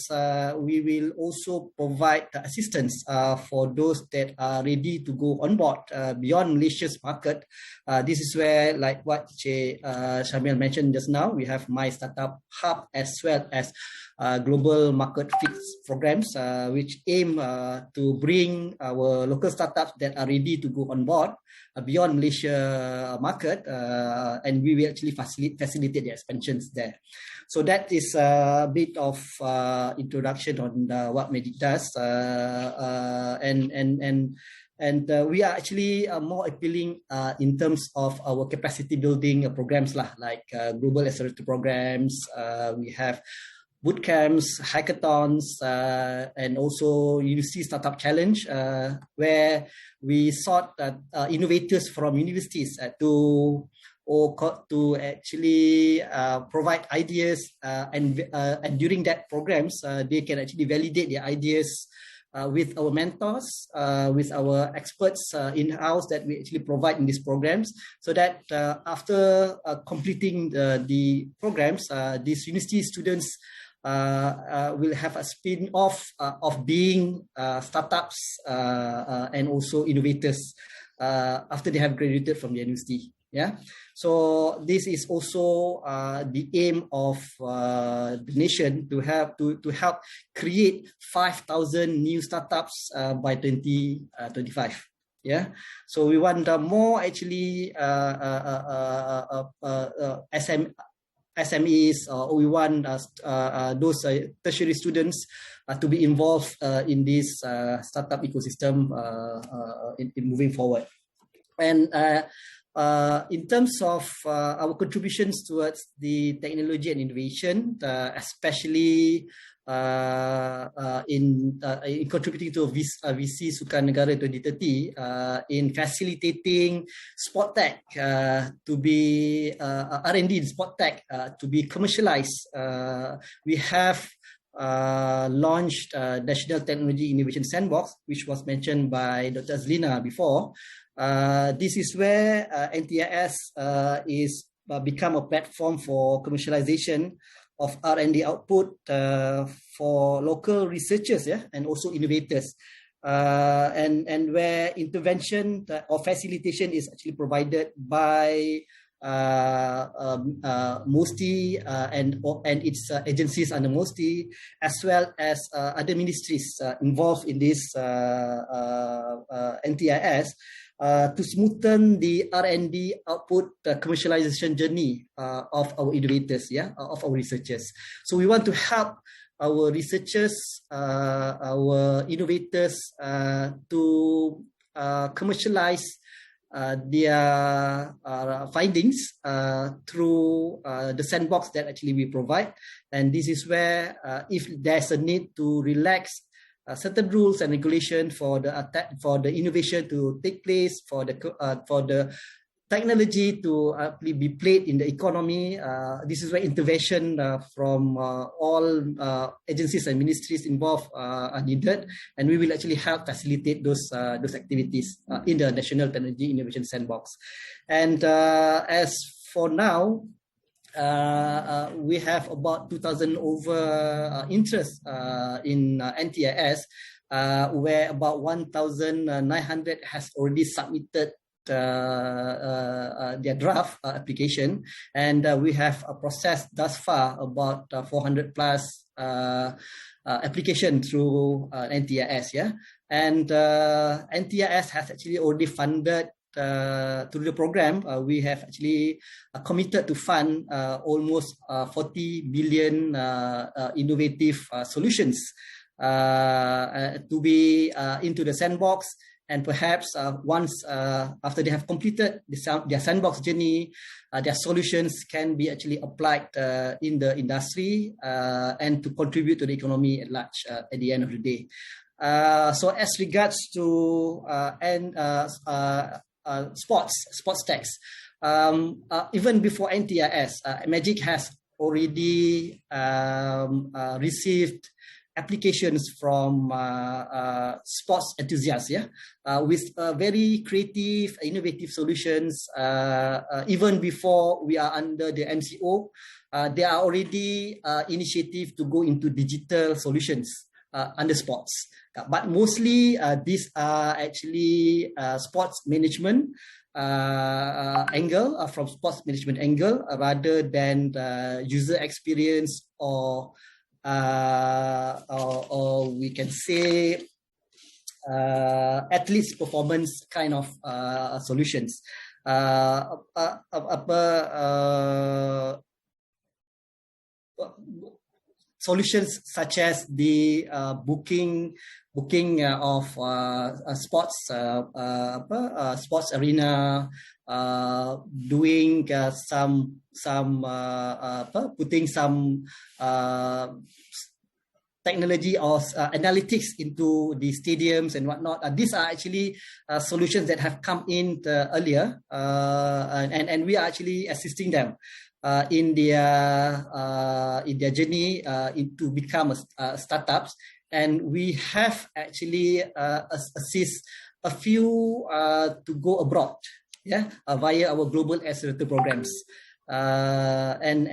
Speaker 17: we will also provide assistance for those that are ready to go on board beyond Malaysia's market. This is where, like what Shamil mentioned just now, we have My Startup Hub as well as global market fit programs, which aim to bring our local startups that are ready to go on board beyond Malaysia market, and we will actually facilitate the expansions there. So that is a bit of introduction on what Medic does, and we are actually more appealing in terms of our capacity building programs like global accelerator programs. We have boot camps, hackathons, and also University Startup Challenge, where we sought innovators from universities to actually provide ideas, and during that programs, they can actually validate their ideas with our mentors, with our experts in-house that we actually provide in these programs, so that after completing the programs, these university students will have a spin-off of being startups and also innovators after they have graduated from the university. So this is also the aim of the nation to help create 5,000 new startups by 2025. So we want more actually SMEs, or we want those tertiary students to be involved in this startup ecosystem in moving forward. And in terms of our contributions towards the technology and innovation, especially in contributing to VC Sukan Negara 2030, in facilitating sport tech to be R&D in sport tech to be commercialized, we have launched National Technology Innovation Sandbox, which was mentioned by Dr. Azlina before. This is where NTIS is become a platform for commercialization of R&D output for local researchers, and also innovators, and where intervention or facilitation is actually provided by MOSTI and its agencies under MOSTI, as well as other ministries involved in this NTIS, to smoothen the R&D output commercialization journey of our innovators, of our researchers. So we want to help our researchers, our innovators to commercialize their findings through the sandbox that actually we provide. And this is where if there's a need to relax certain rules and regulation for the innovation to take place, for the technology to be played in the economy, this is where intervention from all agencies and ministries involved are needed, and we will actually help facilitate those activities in the National Technology Innovation Sandbox. And as for now, we have about 2,000 over interest in NTIS, where about 1,900 has already submitted their draft application, and we have processed thus far about 400 plus application through NTIS. And NTIS has actually already funded through the program. We have actually committed to fund almost 40 billion innovative solutions to be into the sandbox. And perhaps once after they have completed their sandbox journey, their solutions can be actually applied in the industry and to contribute to the economy at large at the end of the day. So as regards to sports tax. Even before NTIS, Magic has already received applications from sports enthusiasts, with very creative, innovative solutions. Even before we are under the MCO, there are already initiatives to go into digital solutions under sports. But mostly these are actually sports management angle, from sports management angle, rather than user experience or we can say athletes performance kind of solutions. Solutions such as the booking of sports arena, doing putting some technology or analytics into the stadiums and whatnot. These are actually solutions that have come in earlier, and we are actually assisting them in their journey to become startups. And we have actually assist a few to go abroad, via our global accelerator programs. And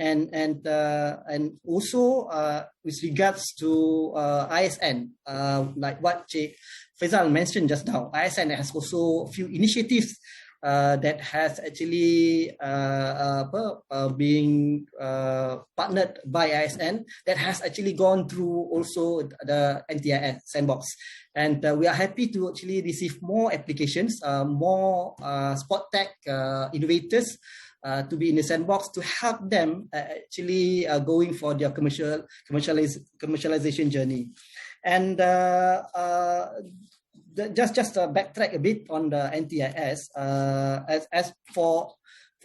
Speaker 17: also with regards to ISN, like what Cik Faedzal mentioned just now, ISN has also a few initiatives that has actually being partnered by ISN, that has actually gone through also the NTIS sandbox. And we are happy to actually receive more applications, more sport tech innovators to be in the sandbox to help them actually going for their commercialization journey. And just backtrack a bit on the NTIS. As for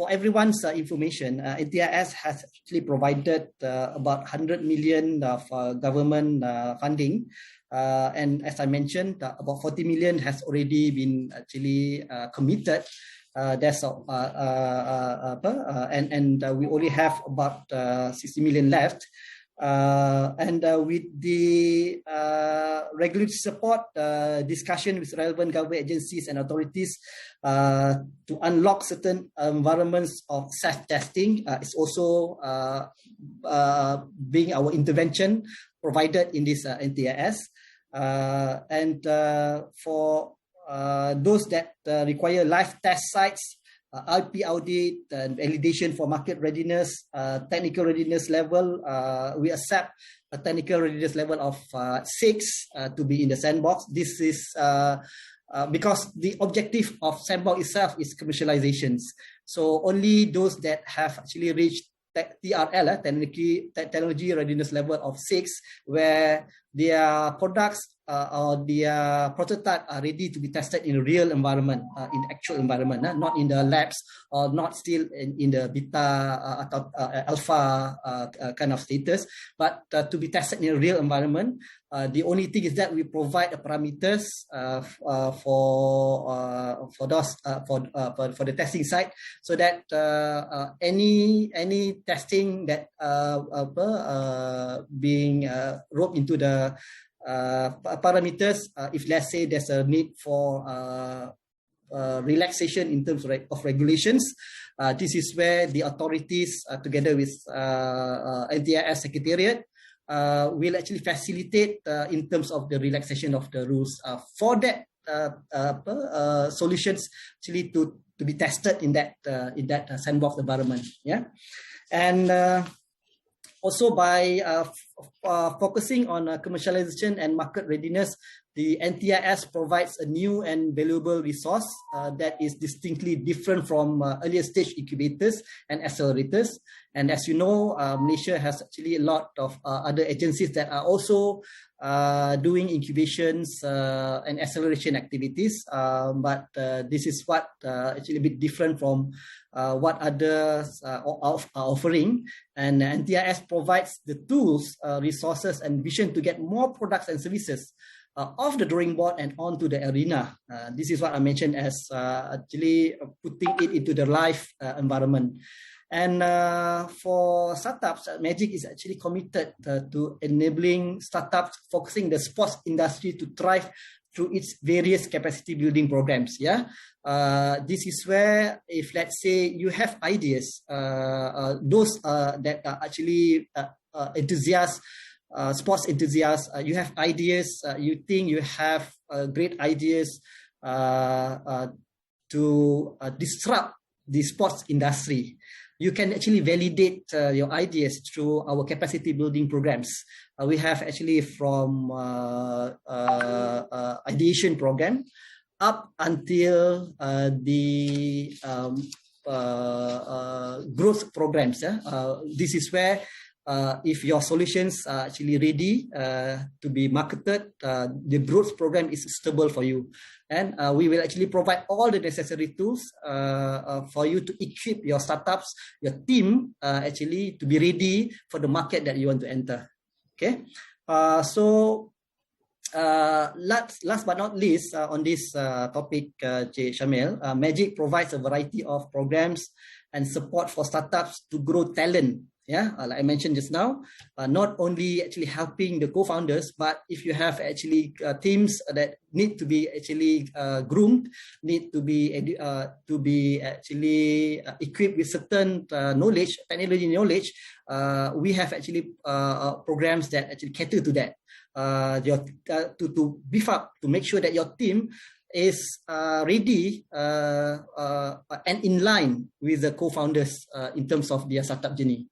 Speaker 17: everyone's information, NTIS has actually provided about 100 million of government funding. And as I mentioned, about 40 million has already been actually committed. And we only have about 60 million left. And with the regulatory support, discussion with relevant government agencies and authorities to unlock certain environments of self-testing is also being our intervention provided in this NTIS. And for those that require live test sites, IP audit and validation for market readiness, technical readiness level, we accept a technical readiness level of 6 to be in the sandbox. This is because the objective of sandbox itself is commercializations. So only those that have actually reached TRL, technology readiness level of 6, where their products or their prototype are ready to be tested in a real environment, in actual environment, not in the labs or not still in the beta atau alpha kind of status, but to be tested in a real environment. The only thing is that we provide the parameters for the testing site, so that any testing that being roped into the parameters, if let's say there's a need for relaxation in terms of regulations, this is where the authorities together with NTIS Secretariat will actually facilitate in terms of the relaxation of the rules for that solutions actually to be tested in that sandbox environment. And also by focusing on commercialization and market readiness, the NTIS provides a new and valuable resource that is distinctly different from earlier stage incubators and accelerators. And as you know, Malaysia has actually a lot of other agencies that are also doing incubations and acceleration activities. But this is what actually a bit different from what others are offering. And NTIS provides the tools, resources, and vision to get more products and services off the drawing board and onto the arena. This is what I mentioned as actually putting it into the live environment. And for startups, Magic is actually committed to enabling startups focusing the sports industry to thrive through its various capacity building programs. This is where, if let's say you have ideas, those that are actually enthusiasts, sports enthusiasts, you have ideas, you think you have great ideas to disrupt the sports industry, you can actually validate your ideas through our capacity building programs. We have actually from ideation program up until the growth programs. This is where if your solutions are actually ready to be marketed, the growth program is suitable for you. And we will actually provide all the necessary tools for you to equip your startups, your team, actually to be ready for the market that you want to enter. Okay. So last but not least, on this topic, Cik Syamil, Magic provides a variety of programs and support for startups to grow talent. Like I mentioned just now, not only actually helping the co-founders, but if you have actually teams that need to be actually groomed, need to be actually equipped with certain knowledge, technology knowledge, we have actually programs that actually cater to that. To beef up, to make sure that your team is ready and in line with the co-founders in terms of their startup journey.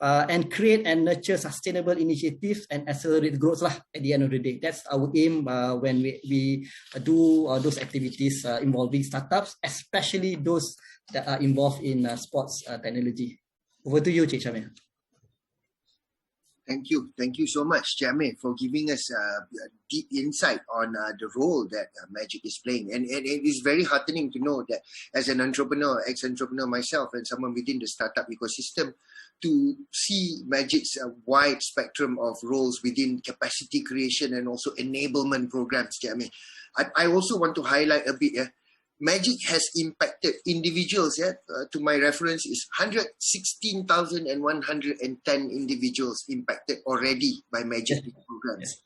Speaker 17: And create and nurture sustainable initiatives and accelerate growth at the end of the day. That's our aim when we do those activities involving startups, especially those that are involved in sports technology. Over to you, Cik Syamil.
Speaker 1: Thank you so much, Cik Amir, for giving us a deep insight on the role that Magic is playing. And it is very heartening to know that as an entrepreneur, ex-entrepreneur myself, and someone within the startup ecosystem, to see Magic's wide spectrum of roles within capacity creation and also enablement programs, Cik Amir. I also want to highlight a bit, Magic has impacted individuals, to my reference is 116,110 individuals impacted already by Magic programs.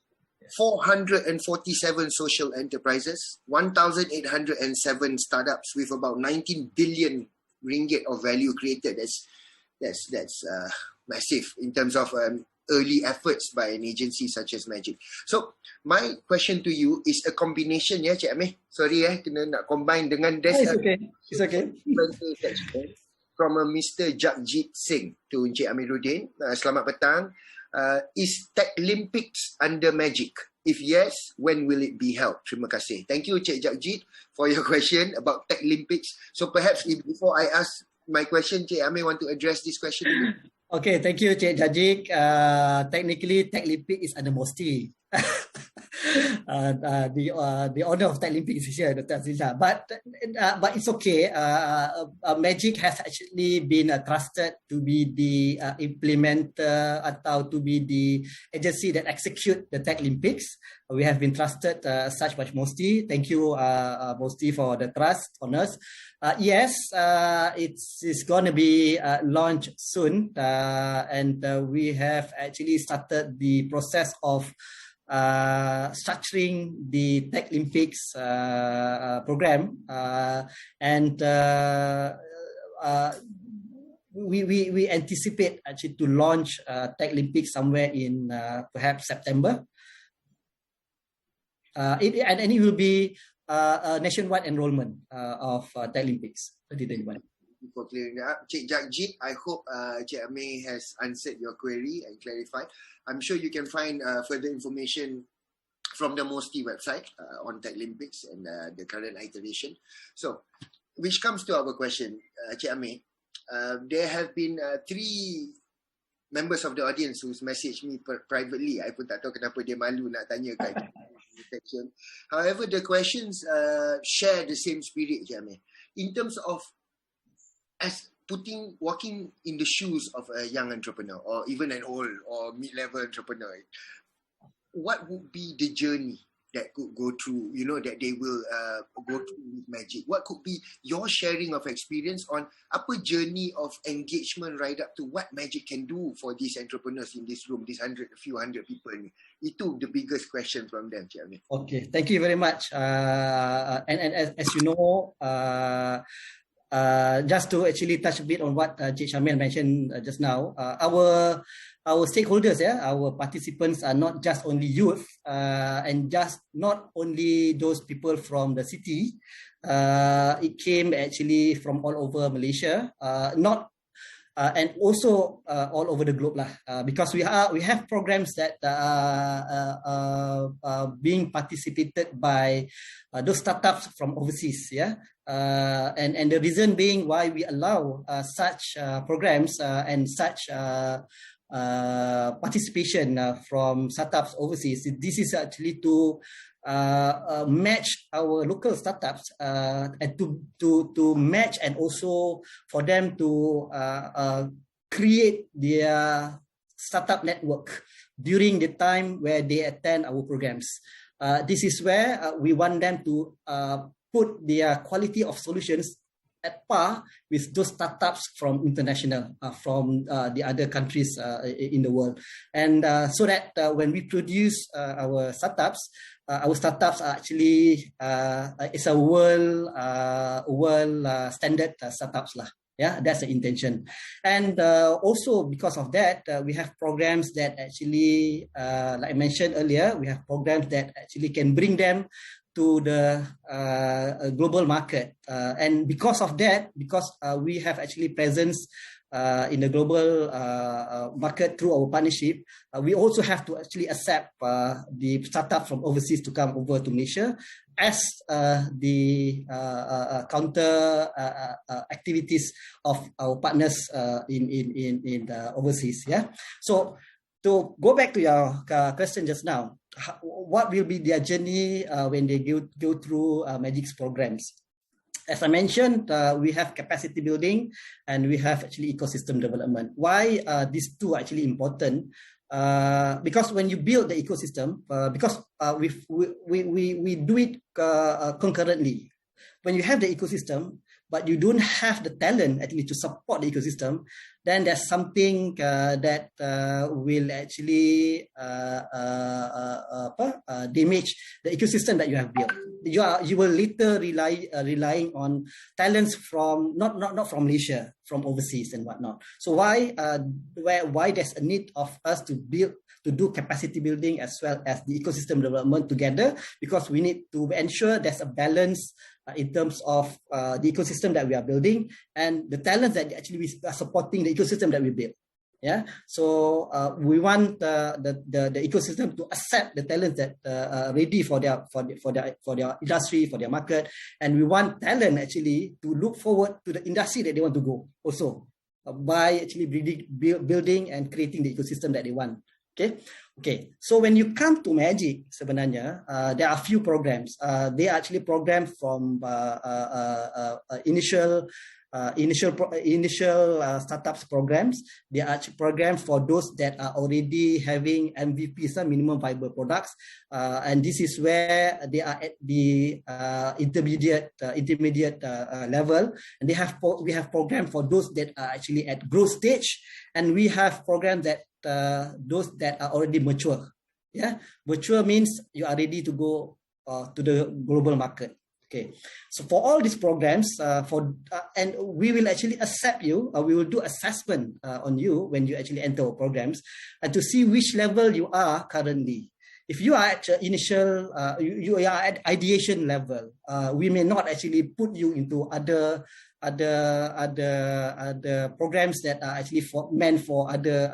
Speaker 1: 447 social enterprises, 1,807 startups with about 19 billion ringgit of value created. That's massive in terms of early efforts by an agency such as Magic. So my question to you is a combination, Cik Amir. Sorry, kena nak combine dengan
Speaker 17: It's okay.
Speaker 1: From Mr. Jagjit Singh to Encik Amiruddin. Selamat petang. Is Techlympics under Magic? If yes, when will it be held? Terima kasih. Thank you, Cik Jagjit, for your question about Techlympics. So perhaps before I ask my question, Cik Amir want to address this question dulu.
Speaker 17: Okay, thank you, Cik Jajik. Technically, Techlympic is under MOSTI. The owner of Techlympic is here, Dr. Azlina. But it's okay. Magic has actually been trusted to be the implementer atau to be the agency that execute the Techlympics. We have been trusted such by MOSTI. Thank you, MOSTI, for the trust on us. Yes, it's going to be launched soon, and we have actually started the process of structuring the Techlympics program, and we anticipate actually to launch Techlympics somewhere in perhaps September. And it will be a nationwide enrollment of Techlympics 2021.
Speaker 1: For clearing that up. Cik Jagjit, I hope Cik Amir has answered your query and clarified. I'm sure you can find further information from the MOSTI website on Techlympics and the current iteration. So, which comes to our question, Cik Amir. There have been 3 members of the audience who's messaged me privately. I pun tak tahu kenapa dia malu nak tanya kat section. However, the questions share the same spirit, Cik Amir. In terms of as walking in the shoes of a young entrepreneur or even an old or mid-level entrepreneur, what would be the journey that could go through, that they will go through with Magic? What could be your sharing of experience on apa journey of engagement right up to what Magic can do for these entrepreneurs in this room, these few hundred people ni? Itu the biggest question from them, Cik Amir.
Speaker 17: Okay, thank you very much. And as you know, just to actually touch a bit on what Cik Syamil mentioned just now, our stakeholders, our participants are not just only youth and just not only those people from the city. It came actually from all over Malaysia, and also all over the globe because we have programs that are being participated by those startups from overseas, and the reason being why we allow such programs and such participation from startups overseas. This is actually to match our local startups and to match, and also for them to create their startup network during the time where they attend our programs. This is where we want them to put their quality of solutions at par with those startups from international, from the other countries in the world. And so that when we produce our startups are actually, it's a world standard startups lah. Yeah, that's the intention. And also because of that, we have programs that actually, like I mentioned earlier, we have programs that actually can bring them to the global market. And because of that, because we have actually presence in the global market through our partnership, we also have to actually accept the startup from overseas to come over to Malaysia as the counter activities of our partners in overseas. Yeah. So to go back to your question just now, what will be their journey when they go through Magic's programs? As I mentioned, we have capacity building and we have actually ecosystem development. Why these two are actually important? Because when you build the ecosystem, because we do it concurrently. When you have the ecosystem, but you don't have the talent actually to support the ecosystem, then there's something that will actually damage the ecosystem that you have built. You will later relying on talents from not from Malaysia, from overseas and whatnot. So why there's a need of us to do capacity building as well as the ecosystem development together, because we need to ensure there's a balance in terms of the ecosystem that we are building and the talents that actually we are supporting the ecosystem that we build. Yeah, so we want the ecosystem to accept the talents that are ready for their industry, for their market, and we want talent actually to look forward to the industry that they want to go also by actually building and creating the ecosystem that they want. Okay. So when you come to Magic, sebenarnya there are a few programs. They are actually programs from initial startups programs. They are actually programs for those that are already having MVPs, minimum viable products, and this is where they are at the intermediate level. And we have programs for those that are actually at growth stage, and we have programs that those that are already mature. Yeah, mature means you are ready to go to the global market. Okay, so for all these programs, and we will actually accept you, we will do assessment on you when you actually enter our programs, and to see which level you are currently. If you are at you are at ideation level, we may not actually put you into other programs that are actually meant for other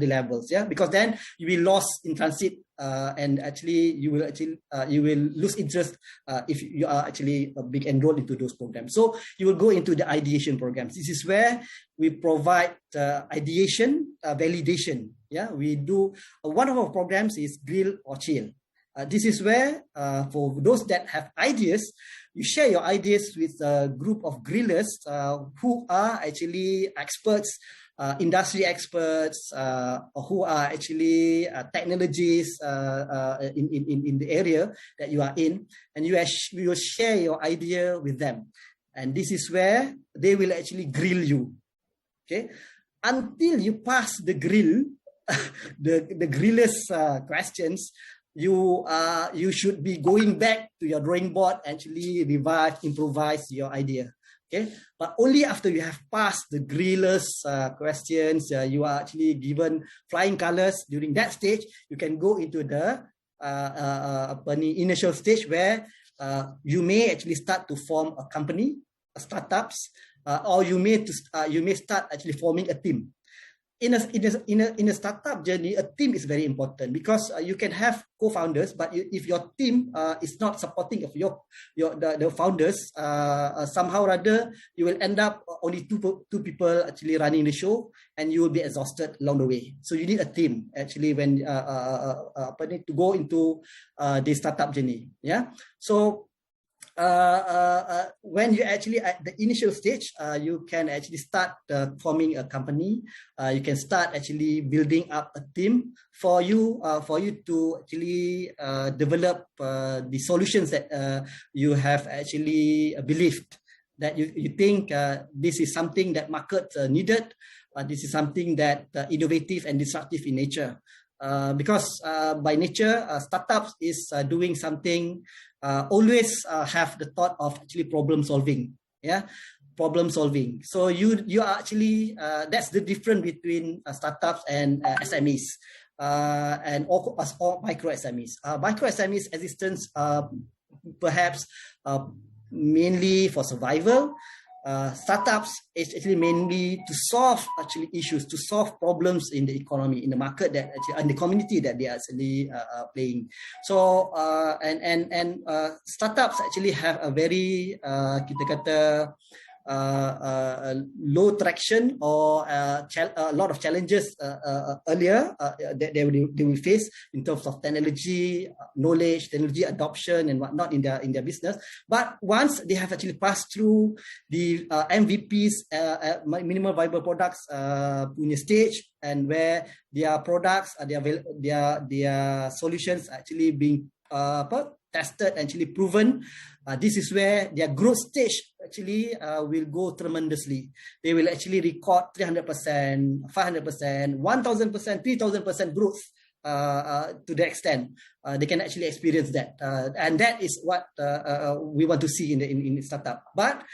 Speaker 17: levels. Yeah, because then you will lost in transit, and actually you will lose interest if you are actually big enrolled into those programs. So you will go into the ideation programs. This is where we provide ideation validation. Yeah, we do one of our programs is grill or chill. This is where for those that have ideas, you share your ideas with a group of grillers who are actually experts industry experts who are actually technologists in the area that you are in, and you will share your idea with them. And this is where they will actually grill you. Okay, until you pass the grill, the griller's questions, you should be going back to your drawing board, actually revise, improvise your idea. Okay, but only after you have passed the griller's questions, you are actually given flying colors. During that stage, you can go into the initial stage where you may actually start to form a company, startups, or you may start actually forming a team. In a startup journey, a team is very important, because you can have co-founders, but if your team is not supporting of the founders, somehow or other you will end up only two people actually running the show, and you will be exhausted along the way. So you need a team actually when to go into the startup journey. Yeah. So when you actually at the initial stage, you can actually start forming a company. You can start actually building up a team for you to actually develop the solutions that you have actually believed, that you think this is something that market needed. This is something that innovative and disruptive in nature. Because by nature, startups is doing something, always have the thought of actually problem solving. Yeah, problem solving. So you are actually, that's the difference between startups and SMEs, and or micro SMEs. Micro SMEs existence perhaps mainly for survival. Startups is actually mainly to solve actually issues, to solve problems in the economy, in the market that actually, and the community that they are actually playing. So and startups actually have a very kita kata low traction, or a lot of challenges earlier that they will face in terms of technology knowledge, technology adoption and whatnot in their business. But once they have actually passed through the MVPs, minimal viable products punya stage, and where their products, their solutions actually being tested, actually proven, this is where their growth stage actually will go tremendously. They will actually record 300%, 500%, 1,000%, 3,000% growth to the extent they can actually experience that. And that is what we want to see in startup. But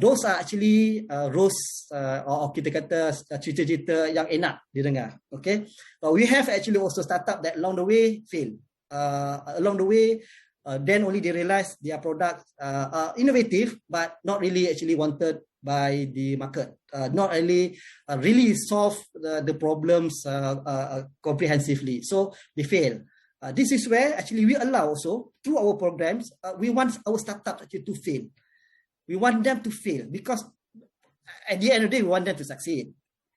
Speaker 17: those are actually rose or kita kata cerita-cerita yang enak didengar. Okay, but we have actually also startup that along the way fail. Along the way, then only they realize their products are innovative, but not really actually wanted by the market. Not really solve the problems comprehensively. So they fail. This is where actually we allow also through our programs, we want our startups actually to fail. We want them to fail because at the end of the day, we want them to succeed.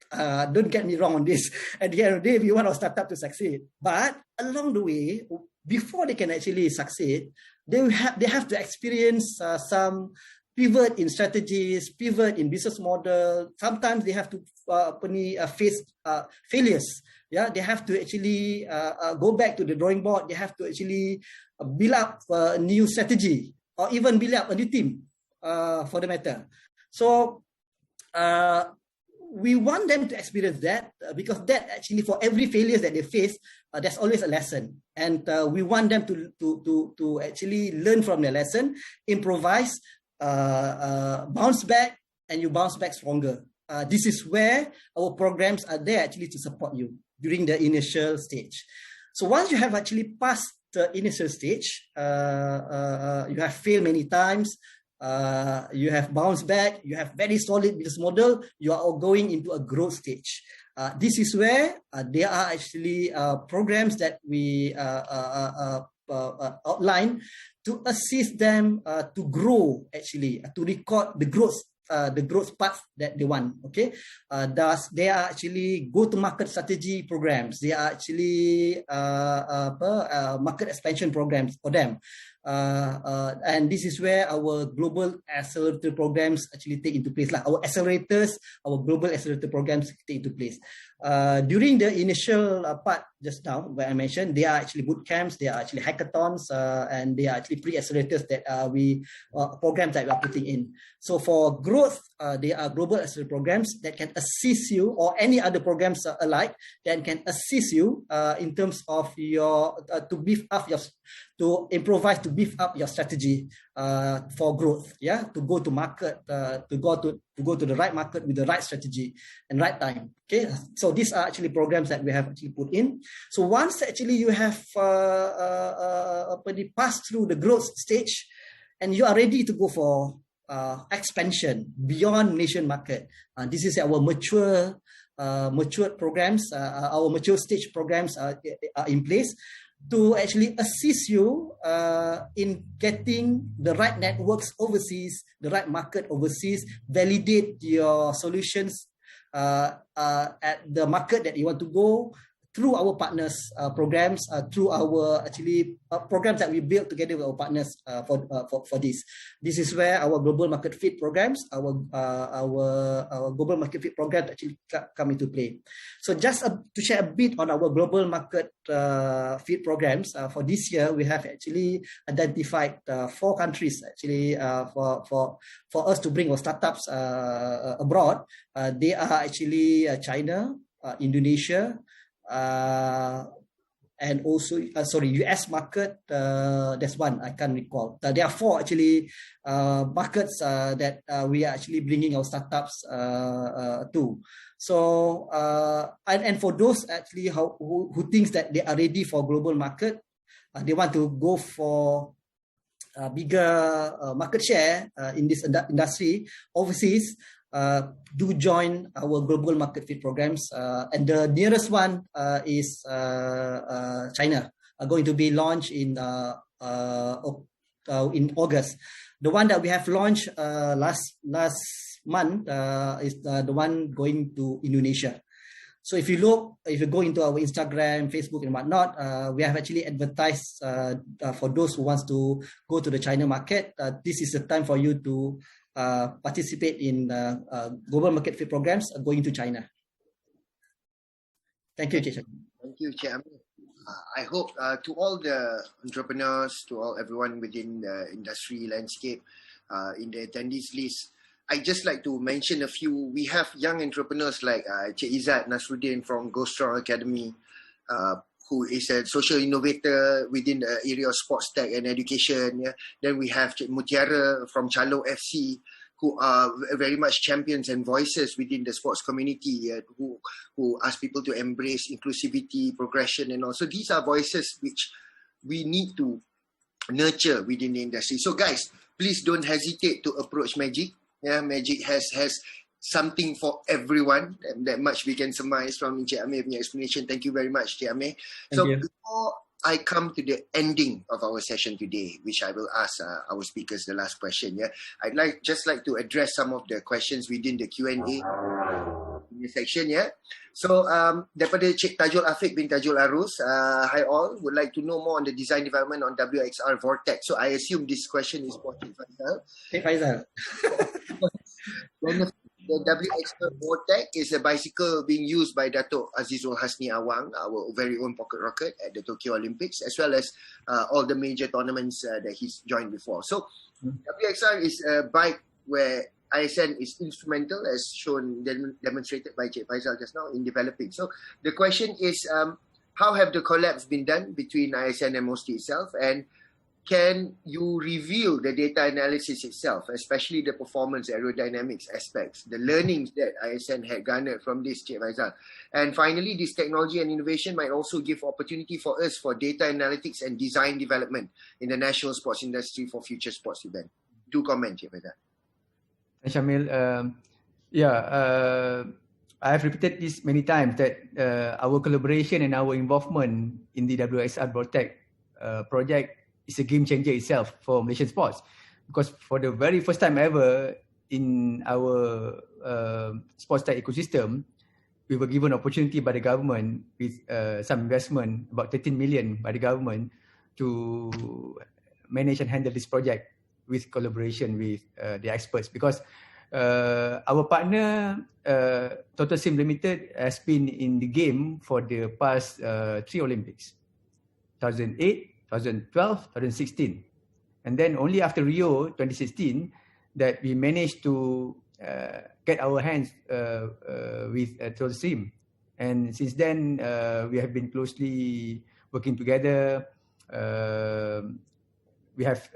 Speaker 17: Don't get me wrong on this. At the end of the day, we want our startup to succeed. But along the way, before they can actually succeed, they have to experience some pivot in strategies, pivot in business model. Sometimes they have to face failures. Yeah, they have to actually go back to the drawing board. They have to actually build up a new strategy, or even build up a new team, for the matter. So we want them to experience that because that actually, for every failure that they face, there's always a lesson, and we want them to actually learn from their lesson, improvise, bounce back, and you bounce back stronger. This is where our programs are there actually to support you during the initial stage. So once you have actually passed the initial stage, you have failed many times, you have bounced back, you have very solid business model, you are going into a growth stage. This is where there are actually programs that we outline to assist them to grow, actually, to record the growth path that they want. Okay, thus they are actually go-to-market strategy programs. They are actually market expansion programs for them. And this is where our global accelerator programs actually take into place. Like our accelerators, our global accelerator programs take into place. During the initial part just now, where I mentioned, they are actually boot camps, they are actually hackathons, and they are actually pre-accelerators that programs that we are putting in. So for growth, they are global accelerator programs that can assist you, or any other programs alike that can assist you in terms of your to improvise, to beef up your strategy for growth. Yeah, to go to market, to go to the right market with the right strategy and right time. Okay, so these are actually programs that we have actually put in. So once actually you have passed through the growth stage, and you are ready to go for expansion beyond Malaysian market, this is our mature programs, our mature stage programs are in place to actually assist you in getting the right networks overseas, the right market overseas, validate your solutions at the market that you want to go through our partners programs, through our actually programs that we built together with our partners for this. This is where our global market fit programs, our global market fit programs actually come into play. So just to share a bit on our global market fit programs, for this year we have actually identified 4 countries actually for us to bring our startups abroad. They are actually China, Indonesia, and also US market. There's one I can't recall. There are 4 actually markets that we are actually bringing our startups to. So and for those actually who thinks that they are ready for global market, they want to go for bigger market share in this industry overseas, do join our global market fit programs, and the nearest one is China, going to be launched in August. The one that we have launched last month is the one going to Indonesia. So if you go into our Instagram, Facebook and whatnot, we have actually advertised for those who wants to go to the China market. This is the time for you to participate in global market fit programs going to China. Thank you, Cik.
Speaker 1: Thank you, Cik Amir. I hope to all the entrepreneurs, to all everyone within the industry landscape, in the attendees list, I just like to mention a few. We have young entrepreneurs like Cik Izzat Nasruddin from Go Strong Academy, who is a social innovator within the area of sports tech and education. Yeah. Then we have Cik Mutiara from Chalo FC, who are very much champions and voices within the sports community, who ask people to embrace inclusivity, progression, and also these are voices which we need to nurture within the industry. So guys, please don't hesitate to approach Magic. Yeah, Magic has something for everyone, and that much we can surmise from Cik Amir punya explanation. Thank you very much, Cik Amir. So before I come to the ending of our session today, which I will ask our speakers the last question. Yeah, I'd just like to address some of the questions within the Q&A section. Yeah, so daripada Cik Tajul Afiq bin Tajul Arus, hi all, would like to know more on the design development on WXR Vortex. So I assume this question is for Cik Faedzal.
Speaker 17: Cik Faedzal.
Speaker 1: The WXR Vortex is a bicycle being used by Dato' Azizul Hasni Awang, our very own pocket rocket at the Tokyo Olympics, as well as all the major tournaments that he's joined before. So WXR is a bike where ISN is instrumental, as shown, demonstrated by Cik Faedzal just now, in developing. So the question is, how have the collabs been done between ISN and MOSTI itself, and can you reveal the data analysis itself, especially the performance aerodynamics aspects, the learnings that ISN had garnered from this, Cik Faedzal? And finally, this technology and innovation might also give opportunity for us for data analytics and design development in the national sports industry for future sports events. Do comment, Cik Faedzal.
Speaker 16: Thanks, Shamil. I have repeated this many times that our collaboration and our involvement in the WXR Vortex project is a game changer itself for Malaysian sports, because for the very first time ever in our sports tech ecosystem, we were given opportunity by the government with some investment, about 13 million by the government, to manage and handle this project with collaboration with the experts, because our partner Total Sim Limited has been in the game for the past 3 Olympics, 2008, 2012, 2016, and then only after Rio 2016 that we managed to get our hands with Total Sim, and since then we have been closely working together. We have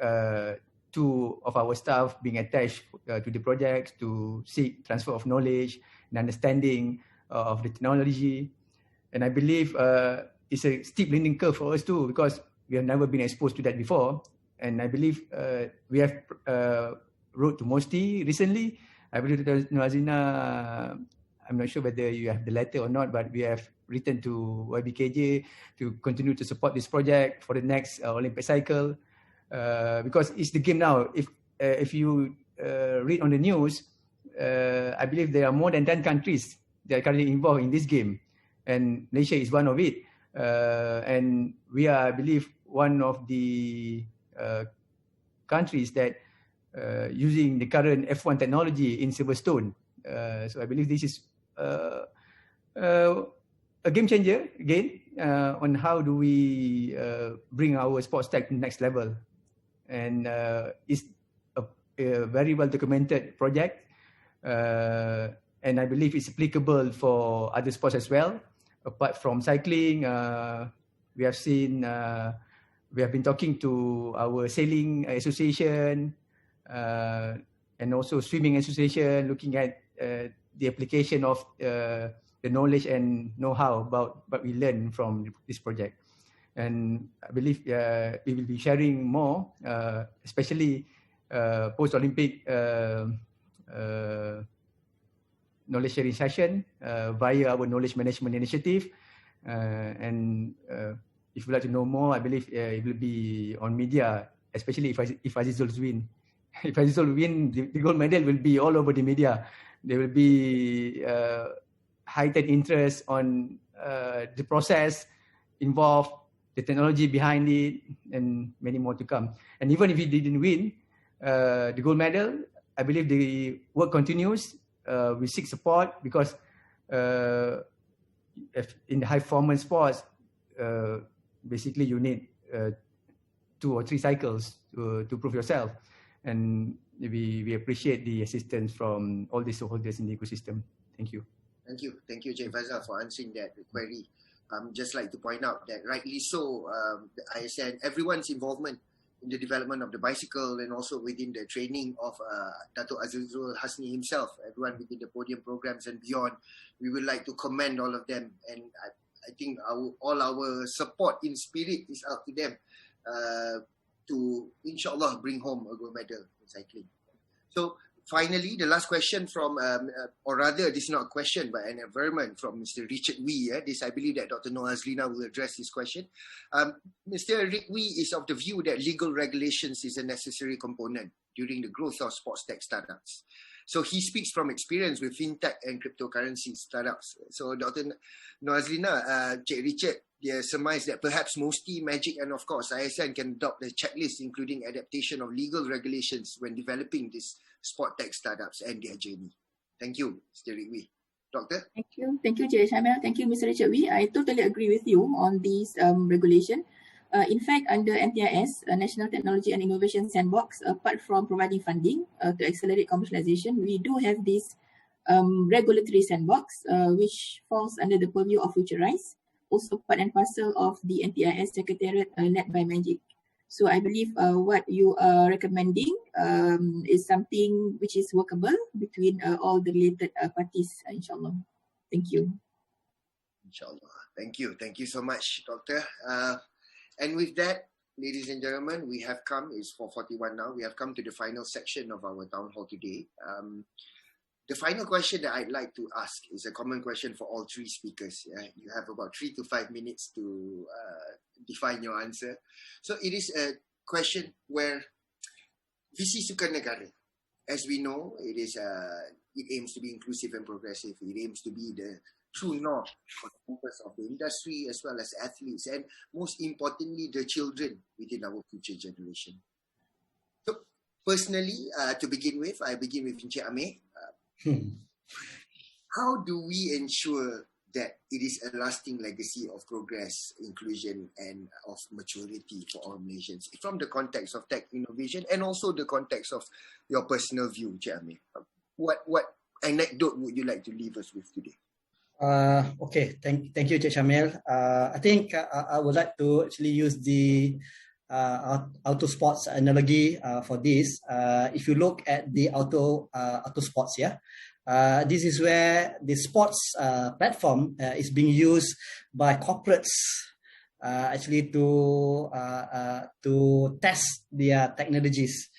Speaker 16: 2 of our staff being attached to the projects to seek transfer of knowledge and understanding of the technology. And I believe it's a steep learning curve for us too, because we have never been exposed to that before. And I believe we have wrote to MOSTI recently. I believe that Azlina, I'm not sure whether you have the letter or not, but we have written to YBKJ to continue to support this project for the next Olympic cycle. Because it's the game now. If you read on the news, I believe there are more than 10 countries that are currently involved in this game, and Malaysia is one of it. And we are, I believe, one of the countries that using the current F1 technology in Silverstone. So I believe this is a game changer again on how do we bring our sports tech to the next level. And it's a very well documented project, and I believe it's applicable for other sports as well. Apart from cycling, we have been talking to our sailing association and also swimming association, looking at the application of the knowledge and know-how about what we learned from this project. And I believe we will be sharing more, especially post-Olympic knowledge sharing session via our knowledge management initiative. And if you'd like to know more, I believe it will be on media, especially if Azizul win. If Azizul win, the gold medal will be all over the media. There will be heightened interest on the process involved, the technology behind it, and many more to come. And even if he didn't win the gold medal, I believe the work continues. We seek support because if in the high performance sports, basically you need 2 or 3 cycles to prove yourself. And we appreciate the assistance from all the stakeholders in the ecosystem. Thank you.
Speaker 1: Thank you, Cik Faedzal, for answering that query. Just like to point out that rightly so, the ISN, everyone's involvement in the development of the bicycle and also within the training of Dato' Azizul Hasni himself, everyone within the podium programs and beyond, we would like to commend all of them. And I think all our support in spirit is out to them to, inshallah, bring home a gold medal in cycling. So, finally, the last question from, or rather, this is not a question, but an averment from Mr. Richard Wee. This, I believe that Dr. Noor Azlina will address this question. Mr. Rick Wee is of the view that legal regulations is a necessary component during the growth of sports tech startups. So he speaks from experience with fintech and cryptocurrency startups. So Dr. Noor Azlina, Cik Richard, they surmise that perhaps MOSTI, Magic, and of course ISN can adopt the checklist, including adaptation of legal regulations when developing these sport tech startups and their journey. Thank you, Mr. Rick Wee. Doctor?
Speaker 15: Thank you, Cik Shamil. Thank you, Mr. Richard Wee. I totally agree with you on this regulation. In fact, under NTIS, National Technology and Innovation Sandbox, apart from providing funding to accelerate commercialization, we do have this regulatory sandbox, which falls under the purview of Futurize, also part and parcel of the NTIS Secretariat led by Magic. So I believe what you are recommending is something which is workable between all the related parties, inshallah. Thank you.
Speaker 1: Inshallah. Thank you. Thank you so much, Doctor. And with that, ladies and gentlemen, we have come, it's 4:41 now, we have come to the final section of our town hall today. The final question that I'd like to ask is a common question for all 3 speakers. You have about 3 to 5 minutes to define your answer. So it is a question where Visi Sukan Negara, as we know, it aims to be inclusive and progressive. It aims to be the true north for the purpose of the industry as well as athletes, and most importantly, the children within our future generation. So, personally, to begin with, I begin with Encik Amir. How do we ensure that it is a lasting legacy of progress, inclusion, and of maturity for all Malaysians, from the context of tech innovation and also the context of your personal view, Encik Amir? What anecdote would you like to leave us with today?
Speaker 17: Okay, thank you, Cik Shamil. I think I would like to actually use the auto sports analogy for this. If you look at the auto sports, this is where the sports platform is being used by corporates actually to test their technologies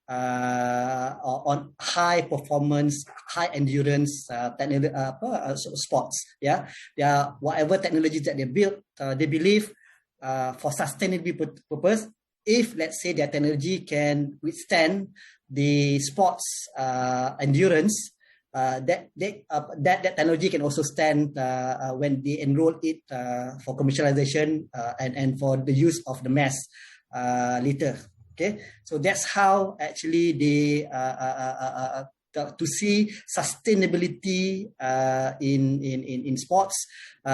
Speaker 17: on high performance, high endurance sports. Whatever technologies that they build, they believe for sustainability purpose, if let's say their technology can withstand the sports endurance, that technology can also stand when they enroll it for commercialization and for the use of the mass later. Okay, so that's how actually they to see sustainability in sports.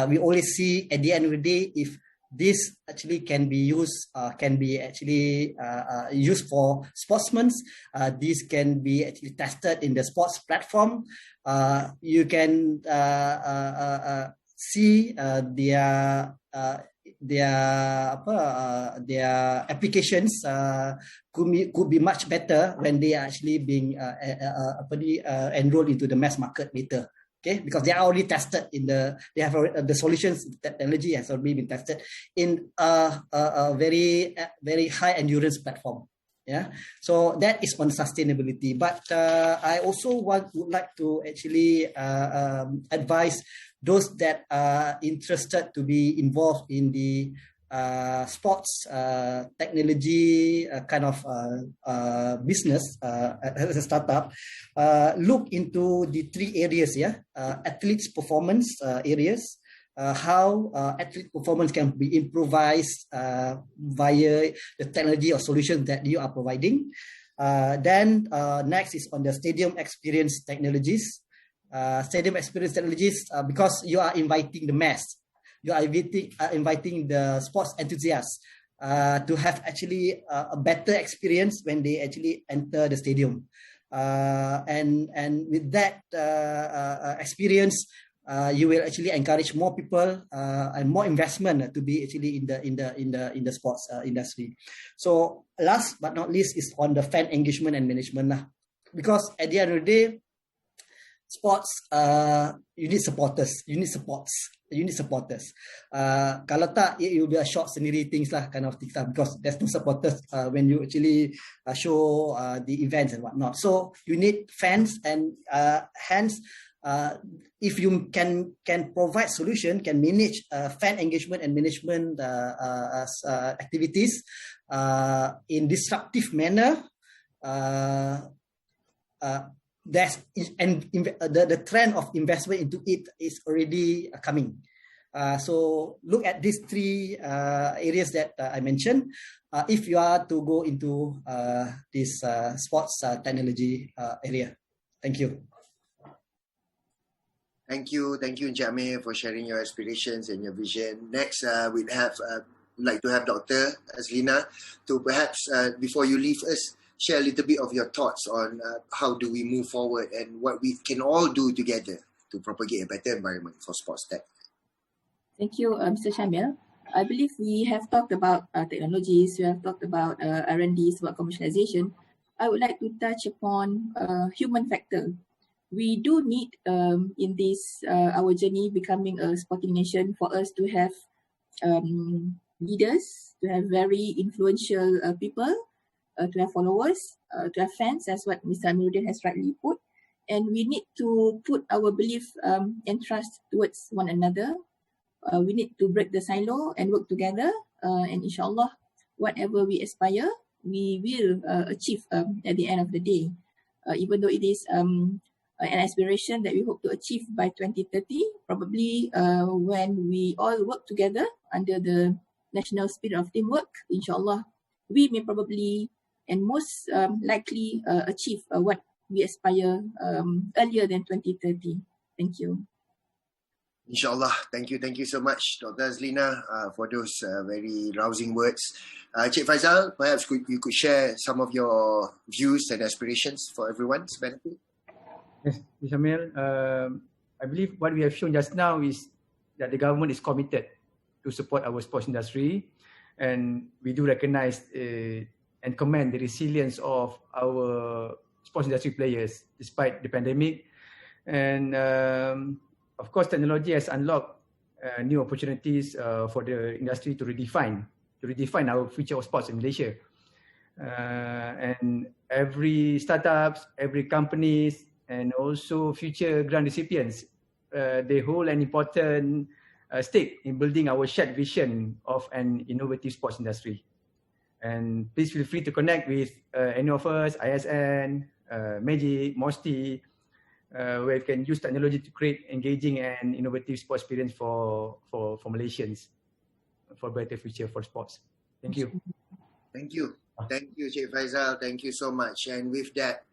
Speaker 17: We always see at the end of the day, if this actually can be used, used for sportsmen. This can be actually tested in the sports platform. You can see their applications could be much better when they are actually being enrolled into the mass market later. Okay, because they are already tested the solutions, technology has already been tested in a very high endurance platform. Yeah, so that is on sustainability. But I also would like to actually advise those that are interested to be involved in the sports technology kind of business as a startup, look into the three areas, athletes performance areas, how athlete performance can be improvised via the technology or solutions that you are providing. Then next is on the stadium experience technologies. Because you are inviting the mass, you are inviting the sports enthusiasts to have actually a better experience when they actually enter the stadium, and with that experience, you will actually encourage more people and more investment to be actually in the sports industry. So last but not least is on the fan engagement and management, because at the end of the day, sports, you need supporters. Kalau tak, it will be a short scenery things lah, kind of things lah, because there's no supporters when you actually show the events and whatnot. So you need fans, and hence, if you can provide solution, can manage fan engagement and management activities in disruptive manner, the trend of investment into it is already coming. So look at these three areas that I mentioned if you are to go into this sports technology area. Thank you.
Speaker 1: Thank you, Encik Amir, for sharing your aspirations and your vision. Next, we'd like to have Dr. Azlina to perhaps, before you leave us, share a little bit of your thoughts on how do we move forward and what we can all do together to propagate a better environment for sports tech.
Speaker 15: Thank you, Mr. Shamil. I believe we have talked about technologies, we have talked about R&Ds, about commercialization. I would like to touch upon human factor. We do need in this our journey becoming a sporting nation for us to have leaders, to have very influential people, to have followers, to have fans, as what Mr. Amiruddin has rightly put. And we need to put our belief and trust towards one another. We need to break the silo and work together. And inshallah, whatever we aspire, we will achieve at the end of the day. Even though it is an aspiration that we hope to achieve by 2030, probably when we all work together under the national spirit of teamwork, inshallah, we may probably and most likely achieve what we aspire earlier than 2030. Thank you.
Speaker 1: Inshallah. Thank you so much, Dr. Azlina, for those very rousing words. Cik Faedzal, perhaps you could share some of your views and aspirations for everyone's benefit.
Speaker 16: Yes, Shamil. I believe what we have shown just now is that the government is committed to support our sports industry, and we do recognize and commend the resilience of our sports industry players despite the pandemic. And of course, technology has unlocked new opportunities for the industry to redefine our future of sports in Malaysia. And every startups, every companies, and also future grant recipients, they hold an important stake in building our shared vision of an innovative sports industry. And please feel free to connect with any of us, ISN, Magic, MOSTI, where you can use technology to create engaging and innovative sports experience for Malaysians, for a better future for sports. Thank you.
Speaker 1: Thank you, Cik Faedzal. Thank you so much. And with that,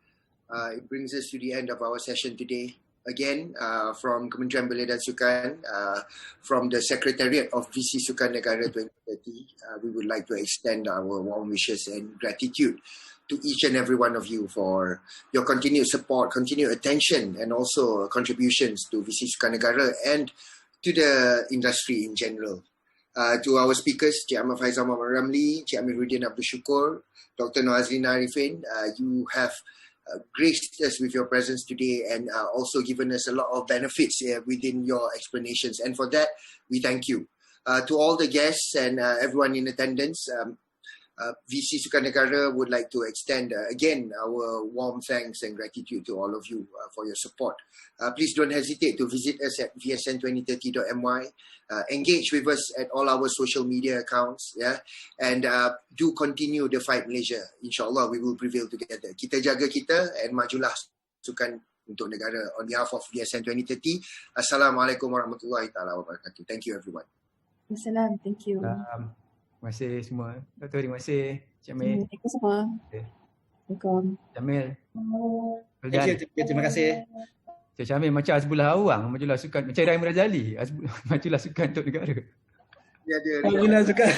Speaker 1: it brings us to the end of our session today. Again, from Kementerian Belia dan Sukan, from the Secretariat of VC Sukan Negara 2030, we would like to extend our warm wishes and gratitude to each and every one of you for your continued support, continued attention, and also contributions to VC Sukan Negara and to the industry in general. To our speakers, Cik Ahmad Faedzal Ramli, Cik Amiruddin Abdul Shukor, Dr. Azlina Ariffin, you have graced us with your presence today and also given us a lot of benefits within your explanations. And for that, we thank you. To all the guests and everyone in attendance, VC Sukan Negara would like to extend again our warm thanks and gratitude to all of you for your support. Please don't hesitate to visit us at VSN2030.my. Engage with us at all our social media accounts, and do continue the fight Malaysia. InsyaAllah we will prevail together. Kita jaga kita and majulah sukan untuk negara. On behalf of VSN2030, Assalamualaikum warahmatullahi wabarakatuh. Thank you everyone.
Speaker 15: Assalam, thank you.
Speaker 16: Terima kasih semua. Doktor, terima kasih. Cik Amir.
Speaker 15: Terima kasih semua. Assalamualaikum.
Speaker 16: Jamil.
Speaker 17: Terima kasih.
Speaker 16: Cik Amir macam sebelah awang, majulah sukan. Macam Rahim Razali, majulah sukan untuk negara.
Speaker 1: Ya, dia.
Speaker 17: Majulah sukan.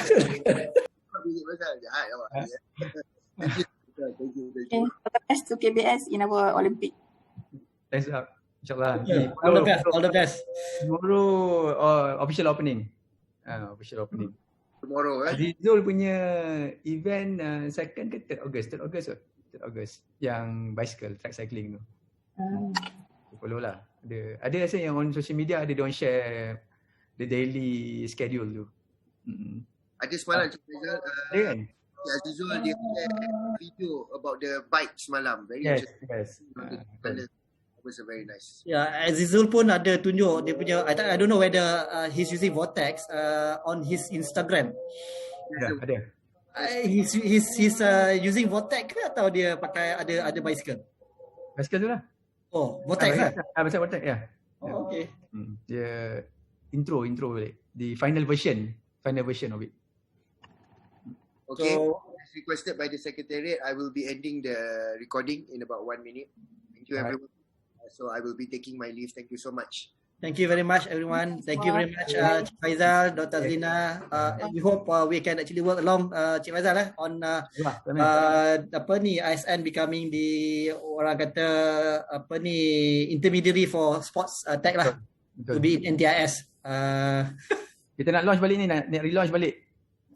Speaker 15: Thank you. All the best to KBS in our Olympic.
Speaker 16: Thanks up. InsyaAllah.
Speaker 17: All the best.
Speaker 16: Tomorrow official opening. Official opening.
Speaker 1: Tomorrow,
Speaker 16: Azizul punya event 2nd ke 3rd August. 3rd August. Yang bicycle, track cycling tu. Follow lah. Ada rasa yang on social media ada diorang share the daily schedule tu.
Speaker 1: Ada semalam Cik Faedzal.
Speaker 16: Ada kan?
Speaker 1: Azizul dia share video about the bike semalam. Very interesting.
Speaker 16: Yes.
Speaker 1: It was a very nice.
Speaker 17: Ya, Azizul pun ada tunjuk dia punya. I don't know whether he's using Vortex on his Instagram.
Speaker 16: Ada.
Speaker 17: He's using Vortex ke atau dia pakai ada bicycle?
Speaker 16: Bicycle tu lah.
Speaker 17: Oh, Vortex lah.
Speaker 16: Bicycle Vortex, ya.
Speaker 17: Oh, okay.
Speaker 16: Dia intro balik. The final version of it.
Speaker 1: Okay. So, as requested by the Secretariat, I will be ending the recording in about 1 minute. Thank you everyone. So I will be taking my leave. Thank you so much.
Speaker 17: Thank you very much, everyone. Thank you very much, Cik Faedzal, Dr. Azlina. We hope we can actually work along Cik Faedzal on ISN becoming the orang kata intermediary for sports tech lah. To be in NTIS.
Speaker 16: Kita nak launch balik ni, nak relaunch balik.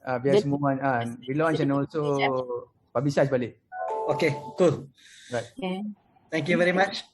Speaker 16: Biar semua relaunch and also publicize balik.
Speaker 17: Okay, cool.
Speaker 16: Right.
Speaker 15: Okay.
Speaker 17: Thank you very much.